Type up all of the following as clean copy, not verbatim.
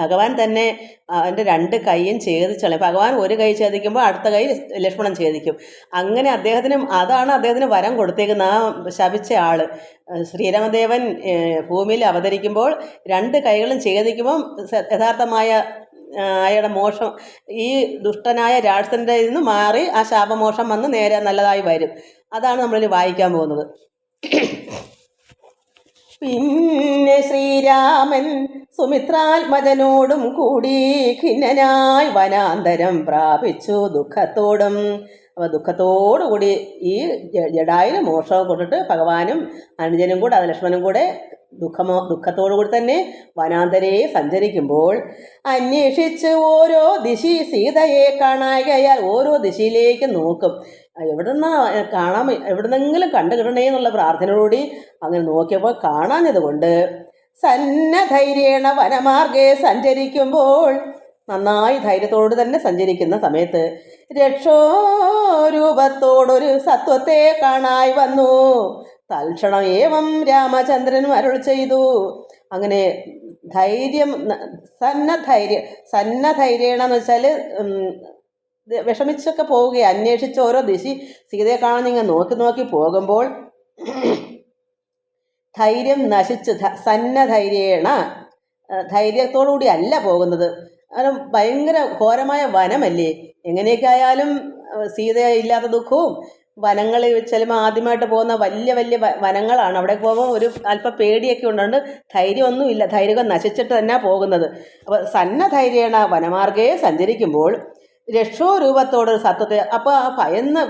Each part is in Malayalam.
ഭഗവാൻ തന്നെ അവൻ്റെ രണ്ട് കൈയും ഛേദിച്ചളയും. ഭഗവാൻ ഒരു കൈ ഛേദിക്കുമ്പോൾ അടുത്ത കൈ ലക്ഷ്മണൻ ഛേദിക്കും. അങ്ങനെ അതാണ് അദ്ദേഹത്തിന് വരം കൊടുത്തേക്കുന്ന ആ ശപിച്ച ആൾ. ശ്രീരാമദേവൻ ഭൂമിയിൽ അവതരിക്കുമ്പോൾ രണ്ട് കൈകളും ഛേദിക്കുമ്പം യഥാർത്ഥമായ അയാളുടെ മോക്ഷം ഈ ദുഷ്ടനായ രാക്ഷസൻ്റെ നിന്ന് മാറി ആ ശാപമോക്ഷം വന്ന് നേരെ നല്ലതായി വരും. അതാണ് നമ്മളിനി വായിക്കാൻ പോകുന്നത്. പിന്നെ ശ്രീരാമൻ സുമിത്രാത്മജനോടും കൂടി ഖിന്നനായി വനാന്തരം പ്രാപിച്ചു ദുഃഖത്തോടും. അപ്പോൾ ദുഃഖത്തോടുകൂടി ഈ ജടായുവിന് മോക്ഷം കൊണ്ടിട്ട് ഭഗവാനും അനുജനും കൂടെ ലക്ഷ്മണനും കൂടെ ദുഃഖത്തോടുകൂടി തന്നെ വനാന്തരെ സഞ്ചരിക്കുമ്പോൾ അന്വേഷിച്ച് ഓരോ ദിശി സീതയെ കാണാകയാൽ ഓരോ ദിശയിലേക്ക് നോക്കും. എവിടുന്നെങ്കിലും കണ്ടു കിട്ടണേ എന്നുള്ള പ്രാർത്ഥനയോടുകൂടി അങ്ങനെ നോക്കിയപ്പോൾ കാണാഞ്ഞത് കൊണ്ട് സന്നധൈര്യേണ വനമാർഗെ സഞ്ചരിക്കുമ്പോൾ നന്നായി ധൈര്യത്തോട് തന്നെ സഞ്ചരിക്കുന്ന സമയത്ത് രക്ഷോരൂപത്തോടൊരു സത്വത്തെ കാണായി വന്നു. തൽക്ഷണം ഏവം രാമചന്ദ്രനും അരുൾ ചെയ്തു. അങ്ങനെ സന്നധൈര്യേണ എന്ന് വെച്ചാൽ വിഷമിച്ചൊക്കെ പോവുകയാണ്. അന്വേഷിച്ച് ഓരോ ദിശി സീതയെ കാണാൻ ഇങ്ങനെ നോക്കി പോകുമ്പോൾ ധൈര്യം നശിച്ച് സന്നധൈര്യേണ ധൈര്യത്തോടുകൂടി അല്ല പോകുന്നത്. കാരണം ഭയങ്കര ഘോരമായ വനമല്ലേ. എങ്ങനെയൊക്കെ ആയാലും സീത ഇല്ലാത്ത ദുഃഖവും വനങ്ങളിൽ ചിലപ്പോൾ ആദ്യമായിട്ട് പോകുന്ന വലിയ വലിയ വനങ്ങളാണ്. അവിടെ പോകുമ്പോൾ ഒരു അല്പം പേടിയൊക്കെ ഉണ്ടുകൊണ്ട് ധൈര്യമൊന്നുമില്ല, ധൈര്യം നശിച്ചിട്ട് തന്നെ പോകുന്നത്. അപ്പോൾ സന്നധൈര്യേണ വനമാർഗേ സഞ്ചരിക്കുമ്പോൾ രക്ഷോരൂപത്തോടൊരു സത്വത്തെ, അപ്പോൾ ആ ഭയന്ന്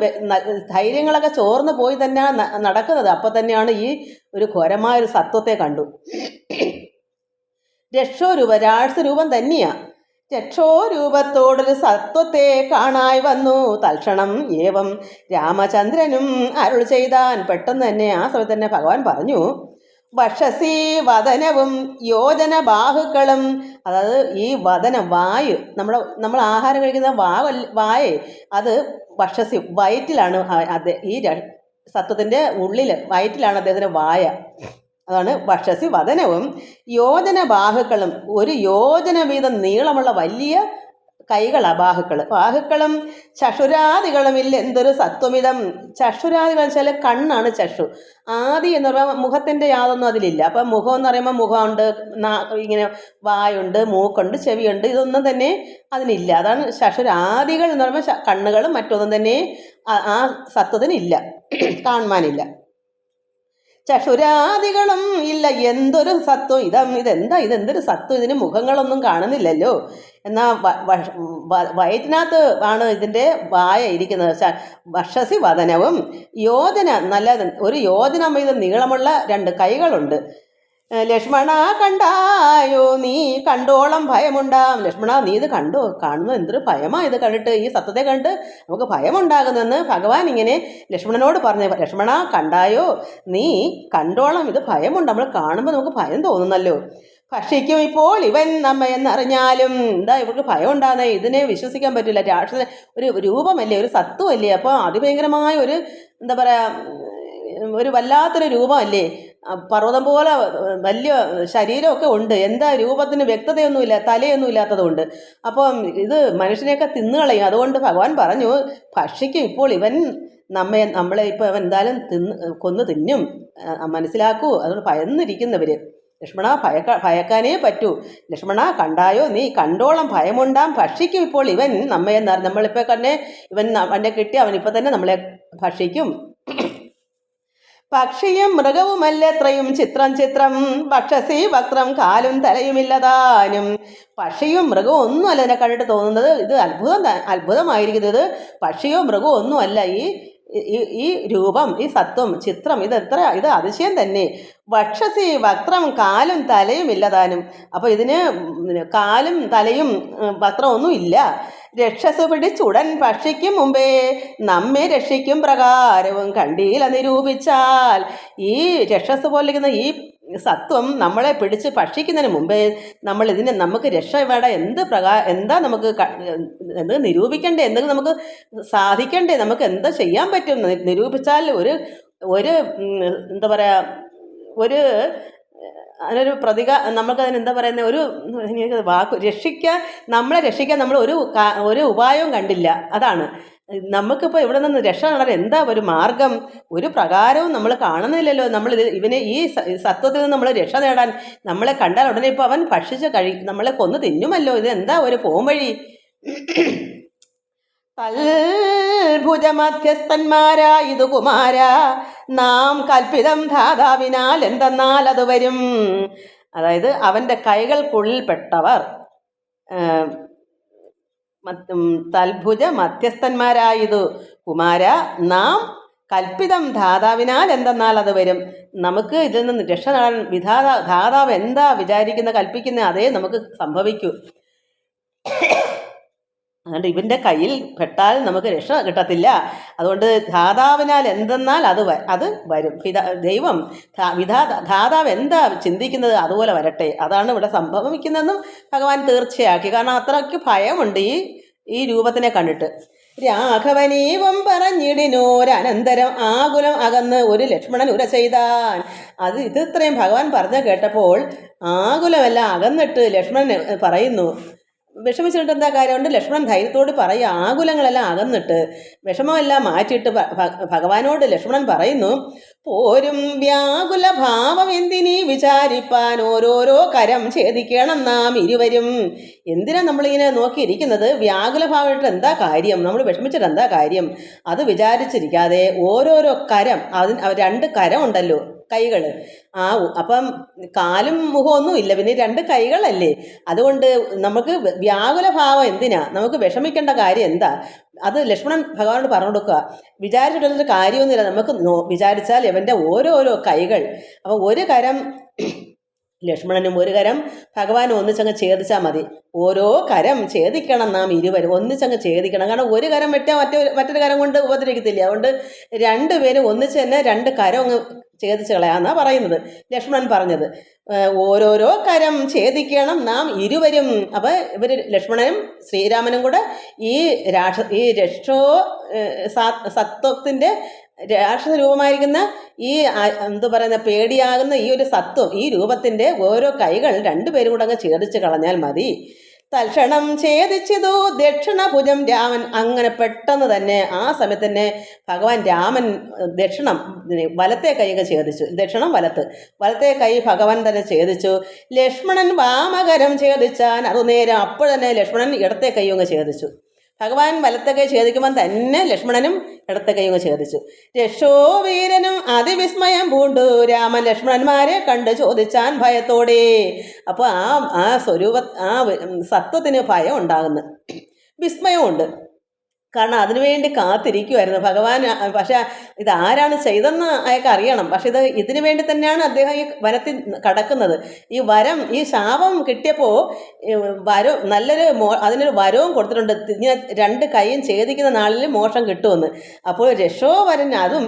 ധൈര്യങ്ങളൊക്കെ ചോർന്ന് പോയി തന്നെയാണ് നടക്കുന്നത്. അപ്പോൾ തന്നെയാണ് ഈ ഒരു ഘോരമായൊരു സത്വത്തെ കണ്ടു. രാക്ഷസരൂപം തന്നെയാണ്. രക്ഷോരൂപത്തോടൊരു സത്വത്തെ കാണായി വന്നു. തൽക്ഷണം ഏവം രാമചന്ദ്രനും അരുൾ ചെയ്താൻ. പെട്ടെന്ന് തന്നെ ആ സമയത്ത് തന്നെ ഭഗവാൻ പറഞ്ഞു, വക്ഷസി വദനവും യോജന ബാഹുക്കളും. അതായത് ഈ വദനം വായു, നമ്മൾ ആഹാരം കഴിക്കുന്ന വായേ അത് വക്ഷസി വയറ്റിലാണ്. ഈ സത്വത്തിൻ്റെ ഉള്ളിൽ വയറ്റിലാണ് അദ്ദേഹത്തിൻ്റെ വായ. അതാണ് വക്ഷസി വദനവും യോജന ബാഹുക്കളും. ഒരു യോജന വീതം നീളമുള്ള വലിയ കൈകളാണ് ബാഹുക്കളും ചഷുരാദികളും ഇല്ല. എന്തൊരു സത്വമിതം. ചഷുരാദികൾ വെച്ചാൽ കണ്ണാണ് ചഷു. ആദി എന്ന് പറയുമ്പോൾ മുഖത്തിൻ്റെ യാതൊന്നും അതിലില്ല. അപ്പം മുഖം എന്ന് പറയുമ്പോൾ മുഖമുണ്ട്, ഇങ്ങനെ വായുണ്ട്, മൂക്കുണ്ട്, ചെവിയുണ്ട്, ഇതൊന്നും തന്നെ അതിനില്ല. അതാണ് ചഷുരാദികൾ എന്ന് പറയുമ്പോൾ കണ്ണുകളും മറ്റൊന്നും തന്നെ ആ സത്വത്തിനില്ല, കാണുവാനില്ല. ചഷുരാദികളും ഇല്ല. എന്തൊരു സത്വം ഇതെന്തൊരു സത്വം. ഇതിന് മുഖങ്ങളൊന്നും കാണുന്നില്ലല്ലോ. എന്നാൽ വയറ്റിനകത്ത് ആണ് ഇതിൻ്റെ വായ ഇരിക്കുന്നത്. വക്ഷസി വദനവും യോജന നല്ല ഒരു യോജന വീതം നീളമുള്ള രണ്ട് കൈകളുണ്ട്. ലക്ഷ്മണ കണ്ടായോ നീ കണ്ടോളം ഭയമുണ്ടാം. ലക്ഷ്മണ നീ ഇത് കാണുന്നത് എന്തൊരു ഭയമാണ്. ഇത് കണ്ടിട്ട് ഈ സത്യത്തെ കണ്ടിട്ട് നമുക്ക് ഭയമുണ്ടാകുന്നെന്ന് ഭഗവാൻ ഇങ്ങനെ ലക്ഷ്മണനോട് പറഞ്ഞു. ലക്ഷ്മണ കണ്ടായോ നീ കണ്ടോളം ഇത് ഭയമുണ്ട്. നമ്മൾ കാണുമ്പോൾ നമുക്ക് ഭയം തോന്നുന്നല്ലോ. ഭക്ഷിക്കും ഇപ്പോൾ ഇവൻ നമ്മയെന്നറിഞ്ഞാലും. ഇവർക്ക് ഭയം ഉണ്ടാകുന്നത് ഇതിനെ വിശ്വസിക്കാൻ പറ്റില്ല. രാക്ഷസ ഒരു രൂപമല്ലേ, ഒരു സത്വമല്ലേ. അപ്പോൾ അതിഭയങ്കരമായ ഒരു ഒരു വല്ലാത്തൊരു രൂപമല്ലേ. പർവ്വതം പോലെ വലിയ ശരീരമൊക്കെ ഉണ്ട്. രൂപത്തിന് വ്യക്തതയൊന്നുമില്ല, തലയൊന്നും ഇല്ലാത്തതുകൊണ്ട്. അപ്പം ഇത് മനുഷ്യനെയൊക്കെ തിന്നുകളയും. അതുകൊണ്ട് ഭഗവാൻ പറഞ്ഞു, ഭക്ഷിക്കും ഇപ്പോൾ ഇവൻ നമ്മളെ ഇപ്പോൾ അവൻ എന്തായാലും കൊന്നു തിന്നും, മനസ്സിലാക്കൂ. അതുകൊണ്ട് ഭയന്നിരിക്കുന്നവർ. ലക്ഷ്മണ ഭയക്കാനേ പറ്റൂ. ലക്ഷ്മണ കണ്ടായോ നീ കണ്ടോളം ഭയമുണ്ടാം. ഭക്ഷിക്കും ഇപ്പോൾ ഇവൻ നമ്മളിപ്പോൾ തന്നെ അവനെ കിട്ടി അവനിപ്പോൾ തന്നെ നമ്മളെ ഭക്ഷിക്കും. പക്ഷിയും മൃഗവുമല്ലെത്രയും ചിത്രം ഭക്ഷസി വക്രം കാലും തലയുമില്ലതാനും. പക്ഷിയും മൃഗവും ഒന്നുമല്ല ഇതിനെ കണ്ടിട്ട് തോന്നുന്നത്. ഇത് അത്ഭുതമായിരിക്കുന്നത്. പക്ഷിയോ മൃഗമോ ഒന്നുമല്ല ഈ രൂപം, ഈ സത്വം, ചിത്രം, ഇത് അതിശയം തന്നെ. ഭക്ഷസി വക്രം കാലും തലയും ഇല്ലതാനും. അപ്പോൾ ഇതിന് കാലും തലയും വക്രം ഒന്നും ഇല്ല. രക്ഷസ് പിടിച്ചുടൻ ഭക്ഷിക്കും മുമ്പേ നമ്മെ രക്ഷിക്കും പ്രകാരവും കണ്ടീല നിരൂപിച്ചാൽ. ഈ രക്ഷസ് പോലിരിക്കുന്ന ഈ സത്വം നമ്മളെ പിടിച്ച് ഭക്ഷിക്കുന്നതിന് മുമ്പേ നമുക്ക് രക്ഷ വേണ്ട എന്താ നമുക്ക് നിരൂപിക്കണ്ടേ, എന്തെങ്കിലും നമുക്ക് സാധിക്കണ്ടേ, നമുക്ക് എന്താ ചെയ്യാൻ പറ്റും. നിരൂപിച്ചാൽ ഒരു അതിനൊരു നമുക്കതിന് എന്താ പറയുന്നത്, ഒരു വാക്ക് നമ്മളെ രക്ഷിക്കാൻ നമ്മൾ ഒരു ഉപായവും കണ്ടില്ല. അതാണ് നമുക്കിപ്പോൾ ഇവിടെ നിന്ന് രക്ഷ നേടാൻ എന്താ ഒരു മാർഗം, ഒരു പ്രകാരവും നമ്മൾ കാണുന്നില്ലല്ലോ. ഇവനെ ഈ സത്വത്തിൽ നിന്ന് നമ്മൾ രക്ഷ നേടാൻ നമ്മളെ കണ്ടാൽ ഉടനെ ഇപ്പോൾ അവൻ ഭക്ഷിച്ച് നമ്മളെ കൊന്നു തിന്നുമല്ലോ. ഇത് എന്താ ഒരു പോംവഴി? തൽഭുജമധ്യസ്ഥന്മാരായിതു കുമാര, നാം കൽപ്പിതം ധാതാവിനാൽ എന്തെന്നാൽ അത് വരും. അതായത് അവൻ്റെ കൈകൾക്കുള്ളിൽപ്പെട്ടവർ തൽഭുജ മധ്യസ്ഥന്മാരായതു കുമാര, നാം കൽപ്പിതം ധാതാവിനാൽ എന്തെന്നാൽ അത് വരും. നമുക്ക് ഇതിൽ നിന്ന് രക്ഷ നേടാൻ ധാതാവ് എന്താ കൽപ്പിക്കുന്ന അതേ നമുക്ക് സംഭവിക്കൂ. അതുകൊണ്ട് ഇവൻ്റെ കയ്യിൽ പെട്ടാൽ നമുക്ക് രക്ഷ കിട്ടത്തില്ല. അതുകൊണ്ട് ധാതാവിനാൽ എന്തെന്നാൽ അത് വരും. ദൈവം ധാതാവ് എന്താ ചിന്തിക്കുന്നത് അതുപോലെ വരട്ടെ. അതാണ് ഇവിടെ സംഭവിക്കുന്നതെന്നും ഭഗവാൻ തീർച്ചയാക്കി. കാരണം അത്രയ്ക്ക് ഭയമുണ്ട് ഈ രൂപത്തിനെ കണ്ടിട്ട്. രാഘവനീവം പറഞ്ഞിടിനോരനന്തരം ആകുലം അകന്ന് ഒരു ലക്ഷ്മണൻ ഉര ചെയ്താൻ. ഇത് ഇത്രയും ഭഗവാൻ പറഞ്ഞു കേട്ടപ്പോൾ ആകുലമെല്ലാം അകന്നിട്ട് ലക്ഷ്മണൻ പറയുന്നു. വിഷമിച്ചിട്ട് എന്താ കാര്യമുണ്ട്? ലക്ഷ്മണൻ ധൈര്യത്തോട് പറയുക. ആകുലങ്ങളെല്ലാം അകന്നിട്ട് വിഷമമെല്ലാം മാറ്റിയിട്ട് ഭഗവാനോട് ലക്ഷ്മണൻ പറയുന്നു, പോരും വ്യാകുല ഭാവം എന്തിനീ വിചാരിപ്പാൻ, ഓരോരോ കരം ഛേദിക്കണം നാം ഇരുവരും. എന്തിനാ നമ്മളിങ്ങനെ നോക്കിയിരിക്കുന്നത്? വ്യാകുലഭാവമായിട്ട് എന്താ കാര്യം? നമ്മൾ വിഷമിച്ചിട്ട് എന്താ കാര്യം? അത് വിചാരിച്ചിരിക്കാതെ ഓരോരോ കരം, രണ്ട് കരം ഉണ്ടല്ലോ, കൈകൾ. അപ്പം കാലും മുഖമൊന്നും ഇല്ല, പിന്നെ രണ്ട് കൈകളല്ലേ. അതുകൊണ്ട് നമുക്ക് വ്യാകുലഭാവം എന്തിനാ? നമുക്ക് വിഷമിക്കേണ്ട കാര്യം എന്താ? അത് ലക്ഷ്മണൻ ഭഗവാനോട് പറഞ്ഞു കൊടുക്കുക. വിചാരിച്ചിട്ടൊരു കാര്യമൊന്നുമില്ല. നമുക്ക് വിചാരിച്ചാൽ ഇവൻ്റെ ഓരോരോ കൈകൾ, അപ്പം ഒരു കരം ലക്ഷ്മണനും ഒരു കരം ഭഗവാനും ഒന്നിച്ചങ്ങ് ഛേദിച്ചാൽ മതി. ഓരോ കരം ഛേദിക്കണം നാം ഇരുവരും, ഒന്നിച്ചങ്ങ് ഛേദിക്കണം. കാരണം ഒരു കരം വെട്ടാൽ മറ്റൊരു കരം കൊണ്ട് ഉപദ്രവിക്കത്തില്ല. അതുകൊണ്ട് രണ്ടുപേരും ഒന്നിച്ച് തന്നെ രണ്ട് കരം അങ്ങ് ഛേദിച്ച് കളയാന്നാണ് പറയുന്നത്, ലക്ഷ്മണൻ പറഞ്ഞത്. ഓരോരോ കരം ഛേദിക്കണം നാം ഇരുവരും. അപ്പം ഇവർ ലക്ഷ്മണനും ശ്രീരാമനും കൂടെ ഈ സത്വത്തിൻ്റെ രാക്ഷസ രൂപമായിരിക്കുന്ന ഈ പേടിയാകുന്ന ഈ ഒരു സത്വം, ഈ രൂപത്തിൻ്റെ ഓരോ കൈകൾ രണ്ടുപേരും കൂടെ അങ്ങ് ഛേദിച്ച് കളഞ്ഞാൽ മതി. തൽക്ഷണം ഛേദിച്ചതു ദക്ഷിണഭുജം രാമൻ. അങ്ങനെ പെട്ടെന്ന് തന്നെ ആ സമയത്ത് തന്നെ ഭഗവാൻ രാമൻ വലത്തെ കൈ ഛേദിച്ചു. ദക്ഷിണം വലത്തെ കൈ ഭഗവാൻ തന്നെ ഛേദിച്ചു. ലക്ഷ്മണൻ വാമകരം ഛേദിച്ചാൻ. അതുനേരം അപ്പോഴന്നെ ലക്ഷ്മണൻ ഇടത്തെ കൈ അങ്ങ് ഛേദിച്ചു. ഭഗവാൻ വലത്തെ കൈ ഛേദിക്കുമ്പോൾ തന്നെ ലക്ഷ്മണനും ഇടത്തെ കൈ അങ്ങ് ഛേദിച്ചു. രക്ഷോവീരനും അതിവിസ്മയം പൂണ്ടു രാമൻ ലക്ഷ്മണന്മാരെ കണ്ട് ചോദിച്ചാൻ ഭയത്തോടെ. അപ്പോൾ ആ സത്വത്തിന് ഭയം ഉണ്ടാകുന്നു, വിസ്മയമുണ്ട്. കാരണം അതിനുവേണ്ടി കാത്തിരിക്കുമായിരുന്നു ഭഗവാൻ. പക്ഷേ ഇതാരാണ് ചെയ്തെന്ന് അയാൾക്ക് അറിയണം. പക്ഷെ ഇതിനു വേണ്ടി തന്നെയാണ് അദ്ദേഹം ഈ വനത്തിൽ കടക്കുന്നത്. ഈ ശാപം കിട്ടിയപ്പോൾ അതിനൊരു വരവും കൊടുത്തിട്ടുണ്ട്. ഇങ്ങനെ രണ്ട് കൈയും ഛേദിക്കുന്ന നാളിൽ മോക്ഷം കിട്ടുമെന്ന്. അപ്പോൾ രക്ഷോവരൻ അതും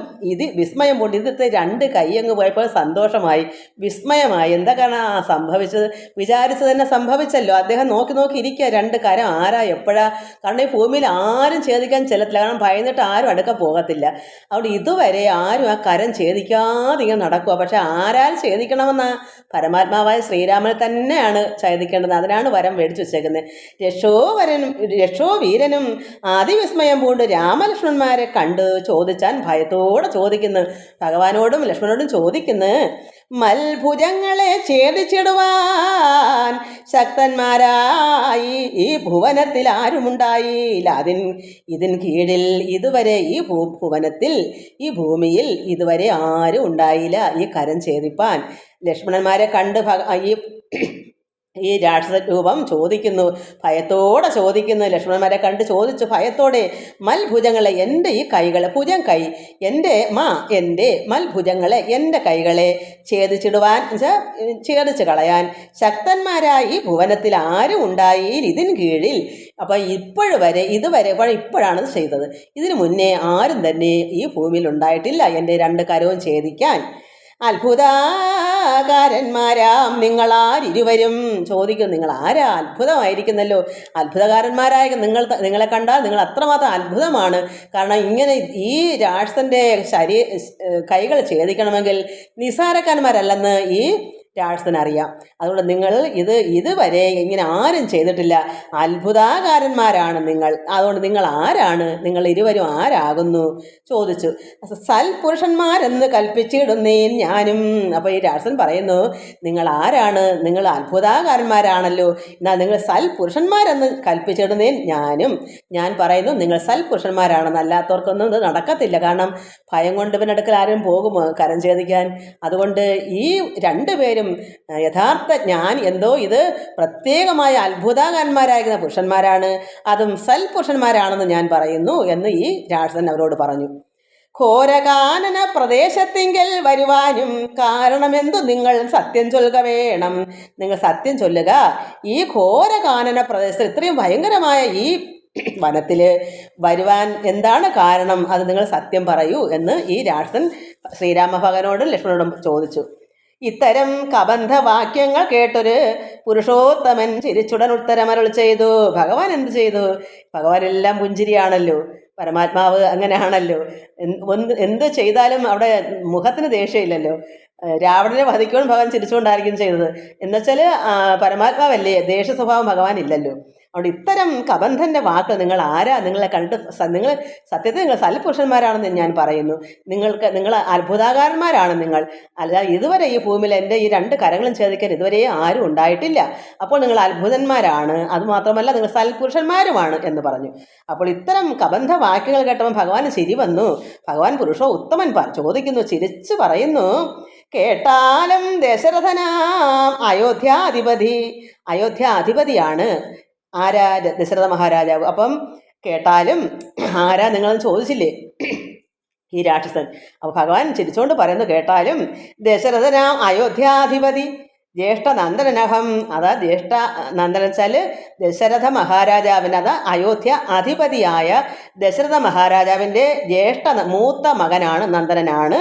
വിസ്മയം കൊണ്ട് ഇതിത്തെ രണ്ട് കൈ അങ്ങ് പോയപ്പോൾ സന്തോഷമായി, വിസ്മയമായി. എന്താ കാരണം സംഭവിച്ചത്? വിചാരിച്ചത് തന്നെ സംഭവിച്ചല്ലോ. അദ്ദേഹം നോക്കി ഇരിക്കുക, രണ്ട് കരം ആരാ എപ്പോഴാ. കാരണം ഈ ഭൂമിയിൽ ആരും ഛേദിക്കാൻ ചെല്ലത്തില്ല. കാരണം ഭയന്നിട്ട് ആരും അടുക്ക പോകത്തില്ല. അതുകൊണ്ട് ഇതുവരെ ആരും ആ കരം ഛേദിക്കാതെ ഇങ്ങനെ നടക്കുക. പക്ഷെ ആരാൽ ഛേദിക്കണമെന്ന പരമാത്മാവായ ശ്രീരാമനെ തന്നെയാണ് ഛേദിക്കേണ്ടത്. അതിനാണ് വരം മേടിച്ചു വെച്ചേക്കുന്നത്. രക്ഷോവീരനും അതിവിസ്മയം പൂണ്ട് രാമലക്ഷ്മണന്മാരെ കണ്ട് ചോദിച്ചാൻ ഭയത്തോടെ ചോദിക്കുന്നു. ഭഗവാനോടും ലക്ഷ്മണനോടും ചോദിക്കുന്നു, മൽഭുജങ്ങളെ ഛേദിച്ചിടുവാൻ ശക്തന്മാരായി ഈ ഭുവനത്തിൽ ആരുമുണ്ടായില്ല. ഇതിൻ കീഴിൽ ഇതുവരെ ഈ ഭുവനത്തിൽ, ഈ ഭൂമിയിൽ ഇതുവരെ ആരും ഉണ്ടായില്ല ഈ കരം ഛേദിപ്പാൻ. ലക്ഷ്മണന്മാരെ കണ്ട് ഈ രാക്ഷസ രൂപം ചോദിക്കുന്നു, ഭയത്തോടെ ചോദിക്കുന്നു. ലക്ഷ്മണന്മാരെ കണ്ട് ചോദിച്ചു ഭയത്തോടെ, മൽഭുജങ്ങളെ, എൻ്റെ ഈ കൈകളെ, ഭുജം കൈ, എൻ്റെ മൽഭുജങ്ങളെ, എൻ്റെ കൈകളെ ഛേദിച്ചിടുവാൻ, ഛേദിച്ച് കളയാൻ ശക്തന്മാരായി ഈ ഭുവനത്തിൽ ആരും ഉണ്ടായി ഇതിൻ കീഴിൽ. അപ്പം ഇപ്പോഴാണ് ചെയ്തത്. ഇതിനു മുന്നേ ആരും തന്നെ ഈ ഭൂമിയിൽ ഉണ്ടായിട്ടില്ല എൻ്റെ രണ്ട് കരവും ഛേദിക്കാൻ. അത്ഭുതകാരന്മാരാം നിങ്ങളാരിരുവരും ചോദിക്കും, നിങ്ങൾ ആരാ? അത്ഭുതമായിരിക്കുന്നല്ലോ. അത്ഭുതകാരന്മാരായ നിങ്ങളെ കണ്ടാൽ നിങ്ങൾ അത്രമാത്രം അത്ഭുതമാണ്. കാരണം ഇങ്ങനെ ഈ രാക്ഷസൻ്റെ കൈകൾ ഛേദിക്കണമെങ്കിൽ നിസാരക്കാരന്മാരല്ലെന്ന് ഈ രാക്ഷസനറിയാം. അതുകൊണ്ട് നിങ്ങൾ ഇതുവരെ ഇങ്ങനെ ആരും ചെയ്തിട്ടില്ല, അത്ഭുതാകാരന്മാരാണ് നിങ്ങൾ. അതുകൊണ്ട് നിങ്ങൾ ആരാണ്, നിങ്ങൾ ഇരുവരും ആരാകുന്നു ചോദിച്ചു. സൽപുരുഷന്മാരെന്ന് കൽപ്പിച്ചിടുന്നേൻ ഞാനും. അപ്പോൾ ഈ രാക്ഷസൻ പറയുന്നു, നിങ്ങൾ ആരാണ്, നിങ്ങൾ അത്ഭുതാകാരന്മാരാണല്ലോ, എന്നാൽ നിങ്ങൾ സൽപുരുഷന്മാരെന്ന് കൽപ്പിച്ചിടുന്നേൻ ഞാനും. ഞാൻ പറയുന്നു നിങ്ങൾ സൽപുരുഷന്മാരാണെന്ന്. അല്ലാത്തവർക്കൊന്നും ഇത് നടക്കത്തില്ല. കാരണം ഭയം കൊണ്ട് ഇവനടുക്കൽ ആരും പോകുമോ കരം ഛേദിക്കാൻ? അതുകൊണ്ട് ഈ രണ്ടുപേരും യഥാർത്ഥ ഇത് പ്രത്യേകമായ അത്ഭുതാകാരന്മാരായിരിക്കുന്ന പുരുഷന്മാരാണ്, അതും സൽപുരുഷന്മാരാണെന്ന് ഞാൻ പറയുന്നു എന്ന് ഈ രാക്ഷസൻ അവരോട് പറഞ്ഞു. ഘോരകാനന പ്രദേശത്തിങ്കൽ വരുവാനും കാരണമെന്തു നിങ്ങൾ സത്യം ചൊല്ലുക വേണം. നിങ്ങൾ സത്യം ചൊല്ലുക. ഈ ഘോരകാനന പ്രദേശത്ത് ഇത്രയും ഭയങ്കരമായ ഈ വനത്തിൽ വരുവാൻ എന്താണ് കാരണം, അത് നിങ്ങൾ സത്യം പറയൂ എന്ന് ഈ രാക്ഷസൻ ശ്രീരാമഭഗവാനോടും ലക്ഷ്മണനോടും ചോദിച്ചു. ഇത്തരം കബന്ധ വാക്യങ്ങൾ കേട്ടൊരു പുരുഷോത്തമൻ ചിരിച്ചുടൻ ഉത്തരമരുൾ ചെയ്തു. ഭഗവാൻ എന്ത് ചെയ്തു? ഭഗവാനെല്ലാം പുഞ്ചിരിയാണല്ലോ, പരമാത്മാവ് അങ്ങനെയാണല്ലോ. എന്ത് ചെയ്താലും അവിടെ മുഖത്തിന് ദേഷ്യമില്ലല്ലോ. രാവണനെ വധിക്കുവാൻ ഭഗവാൻ ചിരിച്ചുകൊണ്ടായിരിക്കും ചെയ്തത്. എന്നുവെച്ചാൽ പരമാത്മാവല്ലേ, ദേഷ്യ സ്വഭാവം ഭഗവാൻ ഇല്ലല്ലോ. അതുകൊണ്ട് ഇത്തരം കബന്ധൻ്റെ വാക്ക് നിങ്ങൾ ആരാ, നിങ്ങളെ കണ്ടിട്ട് നിങ്ങൾ സത്യത്തിൽ നിങ്ങൾ സൽപുരുഷന്മാരാണെന്ന് ഞാൻ പറയുന്നു. നിങ്ങൾ അത്ഭുതാകാരന്മാരാണ് നിങ്ങൾ. അല്ല ഇതുവരെ ഈ ഭൂമിയിൽ എൻ്റെ ഈ രണ്ട് കരങ്ങളും ഛേദിക്കാൻ ഇതുവരെ ആരും ഉണ്ടായിട്ടില്ല. അപ്പോൾ നിങ്ങൾ അത്ഭുതന്മാരാണ്, അതുമാത്രമല്ല നിങ്ങൾ സൽപുരുഷന്മാരുമാണ് എന്ന് പറഞ്ഞു. അപ്പോൾ ഇത്തരം കബന്ധ വാക്യങ്ങൾ കേട്ടപ്പോൾ ഭഗവാന് ചിരി വന്നു. ഭഗവാൻ പുരുഷോ ഉത്തമൻ ചോദിക്കുന്നു, ചിരിച്ചു പറയുന്നു, കേട്ടാലും ദശരഥനാം അയോധ്യാധിപതിയാണ്. ആരാ? ദശരഥ മഹാരാജാവ്. അപ്പം കേട്ടാലും ആരാ നിങ്ങളെന്ന് ചോദിച്ചില്ലേ ഈ രാക്ഷസൻ. അപ്പോൾ ഭഗവാൻ ചിരിച്ചുകൊണ്ട് പറയുന്നു, കേട്ടാലും ദശരഥനാം അയോധ്യാധിപതി ജ്യേഷ്ഠ നന്ദനഹം. അതാ ജ്യേഷ്ഠ നന്ദൻ വെച്ചാൽ ദശരഥ മഹാരാജാവിന്, അത് അയോധ്യ അധിപതിയായ ദശരഥ മഹാരാജാവിൻ്റെ മൂത്ത മകനാണ്, നന്ദനാണ്.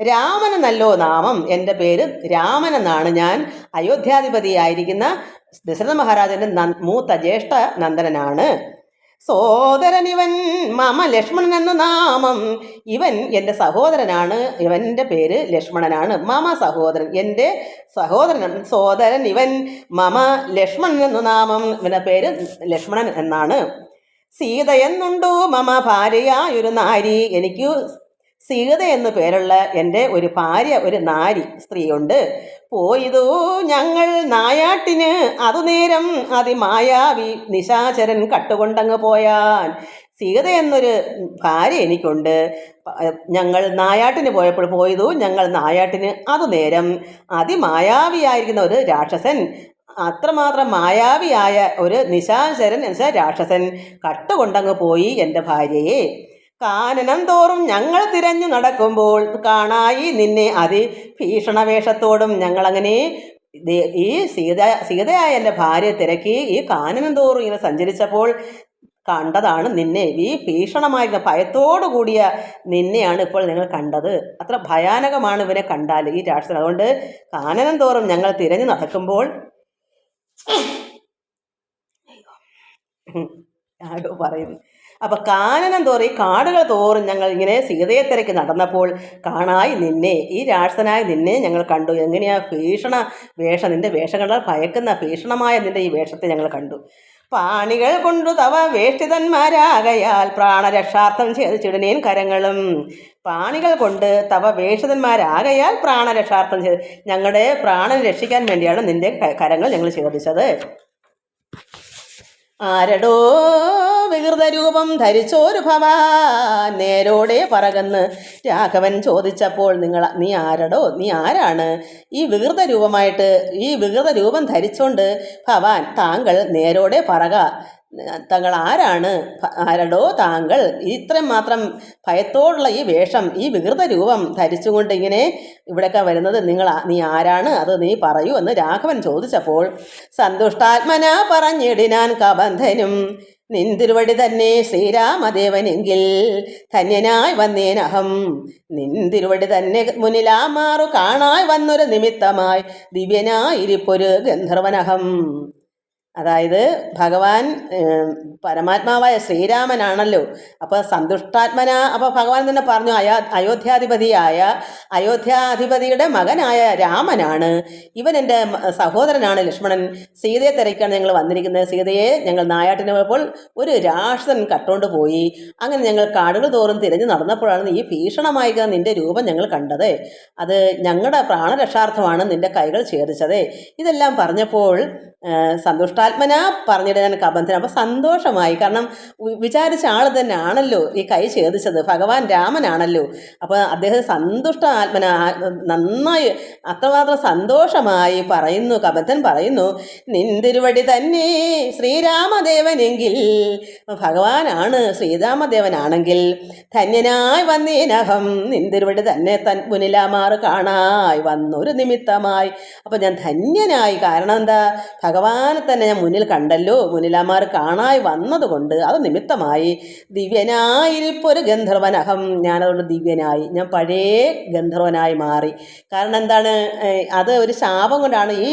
രാമൻ എന്നല്ലോ നാമം, എൻ്റെ പേര് രാമൻ എന്നാണ്. ഞാൻ അയോധ്യാധിപതിയായിരിക്കുന്ന ദശരഥ മഹാരാജൻ്റെ മൂത്ത ജ്യേഷ്ഠ നന്ദനാണ്. സോദരൻ ഇവൻ മമ ലക്ഷ്മണൻ എന്ന നാമം. ഇവൻ എൻ്റെ സഹോദരനാണ്, ഇവൻ്റെ പേര് ലക്ഷ്മണനാണ്. മമ സഹോദരൻ, എൻ്റെ സഹോദരൻ. സോദരൻ ഇവൻ മമ ലക്ഷ്മണൻ എന്ന നാമം, ഇവൻ്റെ പേര് ലക്ഷ്മണൻ എന്നാണ്. സീത എന്നുണ്ടു മമ ഭാര്യയായൊരു നാരി. എനിക്ക് സീത എന്നു പേരുള്ള എൻ്റെ ഒരു ഭാര്യ, ഒരു നാരി സ്ത്രീയുണ്ട്. പോയതു ഞങ്ങൾ നായാട്ടിന്, അതു നേരം അതിമായാവി നിശാചരൻ കട്ടുകൊണ്ടങ്ങ് പോയാൻ. സീത എന്നൊരു ഭാര്യ എനിക്കുണ്ട്. ഞങ്ങൾ നായാട്ടിന് പോയതു ഞങ്ങൾ നായാട്ടിന്, അതു നേരം അതിമായാവിയായിരിക്കുന്ന ഒരു രാക്ഷസൻ, അത്രമാത്രം മായാവിയായ ഒരു നിശാചരൻ എന്നുവെച്ചാൽ രാക്ഷസൻ കട്ടുകൊണ്ടങ്ങ് പോയി എൻ്റെ ഭാര്യയെ. കാനനം തോറും ഞങ്ങൾ തിരഞ്ഞു നടക്കുമ്പോൾ കാണായി നിന്നെ അതിഭീഷണവേഷത്തോടും. ഞങ്ങളങ്ങനെ ഈ സീതയായ എൻ്റെ ഭാര്യയെ തിരക്കി ഈ കാനനം തോറും ഇങ്ങനെ സഞ്ചരിച്ചപ്പോൾ കണ്ടതാണ് നിന്നെ. ഈ ഭീഷണമായ ഭയത്തോടു കൂടിയ നിന്നെയാണ് ഇപ്പോൾ നിങ്ങൾ കണ്ടത്. അത്ര ഭയാനകമാണ് ഇവനെ കണ്ടാൽ ഈ രാക്ഷസൻ. അതുകൊണ്ട് കാനനം തോറും ഞങ്ങൾ തിരഞ്ഞു നടക്കുമ്പോൾ ആരോ പറയുന്നു. അപ്പം കാനനം തോറും, ഈ കാടുകൾ തോറും ഞങ്ങൾ ഇങ്ങനെ സീതയെ തിരക്കി നടന്നപ്പോൾ കാണായി നിന്നെ, ഈ രാക്ഷസനായ നിന്നെ ഞങ്ങൾ കണ്ടു. എങ്ങനെയാ ഭീഷണ വേഷം, നിന്റെ വേഷം കണ്ടാൽ ഭയക്കുന്ന ഭീഷണമായ നിന്റെ ഈ വേഷത്തെ ഞങ്ങൾ കണ്ടു. പാണികൾ കൊണ്ടു തവ വേഷിതന്മാരാകയാൽ പ്രാണരക്ഷാർത്ഥം ഛേദിച്ചിടുന്നേൻ കരങ്ങളും. പാണികൾ കൊണ്ട് തവ വേഷിതന്മാരാകയാൽ പ്രാണരക്ഷാർത്ഥം ഞങ്ങളുടെ പ്രാണൻ രക്ഷിക്കാൻ വേണ്ടിയാണ് നിന്റെ കരങ്ങൾ ഞങ്ങൾ ഛേദിച്ചത്. ആരടോ വികൃതരൂപം ധരിച്ചോരു ഭവാൻ നേരോടെ പറകന്ന് രാഘവൻ ചോദിച്ചപ്പോൾ നീ ആരടോ, നീ ആരാണ് ഈ വികൃത രൂപം ധരിച്ചോണ്ട് ഭവാൻ താങ്കൾ നേരോടെ പറക. താങ്കൾ ആരാണ്, ആരടോ താങ്കൾ ഇത്രയും മാത്രം ഭയത്തോടുള്ള ഈ വേഷം, ഈ വികൃത രൂപം ധരിച്ചുകൊണ്ട് ഇങ്ങനെ ഇവിടെയൊക്കെ വരുന്നത് നീ ആരാണ്, അത് നീ പറയൂ എന്ന് രാഘവൻ ചോദിച്ചപ്പോൾ സന്തുഷ്ടാത്മന പറഞ്ഞിടിനാൻ കബന്ധനും, നിൻ തിരുവടി തന്നെ ശ്രീരാമദേവനെങ്കിൽ ധന്യനായി വന്നേനഹം. നിൻ തിരുവടി തന്നെ മുന്നിലാമാറു കാണായി വന്നൊരു നിമിത്തമായി ദിവ്യനായിരിപ്പൊരു ഗന്ധർവനഹം. അതായത് ഭഗവാൻ പരമാത്മാവായ ശ്രീരാമനാണല്ലോ. അപ്പോൾ സന്തുഷ്ടാത്മന, അപ്പോൾ ഭഗവാൻ തന്നെ പറഞ്ഞു അയോധ്യാധിപതിയുടെ മകനായ രാമനാണ് ഇവൻ, എൻ്റെ സഹോദരനാണ് ലക്ഷ്മണൻ. സീതയെ തിരക്കാണ് ഞങ്ങൾ വന്നിരിക്കുന്നത്. സീതയെ ഞങ്ങൾ നായാട്ടിന് പോയപ്പോൾ ഒരു രാക്ഷസൻ കട്ടുകൊണ്ട് പോയി. അങ്ങനെ ഞങ്ങൾ കാടുകൾ തോറും തിരഞ്ഞു നടന്നപ്പോഴാണ് ഈ ഭീഷണമായി നിൻ്റെ രൂപം ഞങ്ങൾ കണ്ടത്. അത് ഞങ്ങളുടെ പ്രാണരക്ഷാർത്ഥമാണ് നിൻ്റെ കൈകൾ ഛേദിച്ചത്. ഇതെല്ലാം പറഞ്ഞപ്പോൾ സന്തുഷ്ടാത്മന പറഞ്ഞിടാൻ കബന്ധൻ. അപ്പോൾ സന്തോഷമായി. കാരണം വിചാരിച്ച ആൾ തന്നെ ആണല്ലോ ഈ കൈ ഛേദിച്ചത്, ഭഗവാൻ രാമനാണല്ലോ. അപ്പോൾ അദ്ദേഹം ആത്മന നന്നായി അത്രമാത്രം സന്തോഷമായി പറയുന്നു. കബന്ധൻ പറയുന്നു, നിന്തിരുവടി തന്നെ ശ്രീരാമദേവനെങ്കിൽ, ഭഗവാനാണ് ശ്രീരാമദേവനാണെങ്കിൽ, ധന്യനായി വന്നീനഹം നിന്തിരുവടി തന്നെ മുനിലാമാറ് കാണായി വന്നൊരു നിമിത്തമായി. അപ്പോൾ ഞാൻ ധന്യനായി. കാരണം എന്താ, ഭഗവാനെ തന്നെ ഞാൻ മുന്നിൽ കണ്ടല്ലോ, മുനിലാമാർ കാണായി വന്നതുകൊണ്ട് അത് നിമിത്തമായി. ദിവ്യനായിരിപ്പൊരു ഗന്ധർവനഹം, ഞാനതുകൊണ്ട് ദിവ്യനായി, ഞാൻ പഴയ ഗന്ധർവനായി മാറി. കാരണം എന്താണ്, അത് ഒരു ശാപം കൊണ്ടാണ് ഈ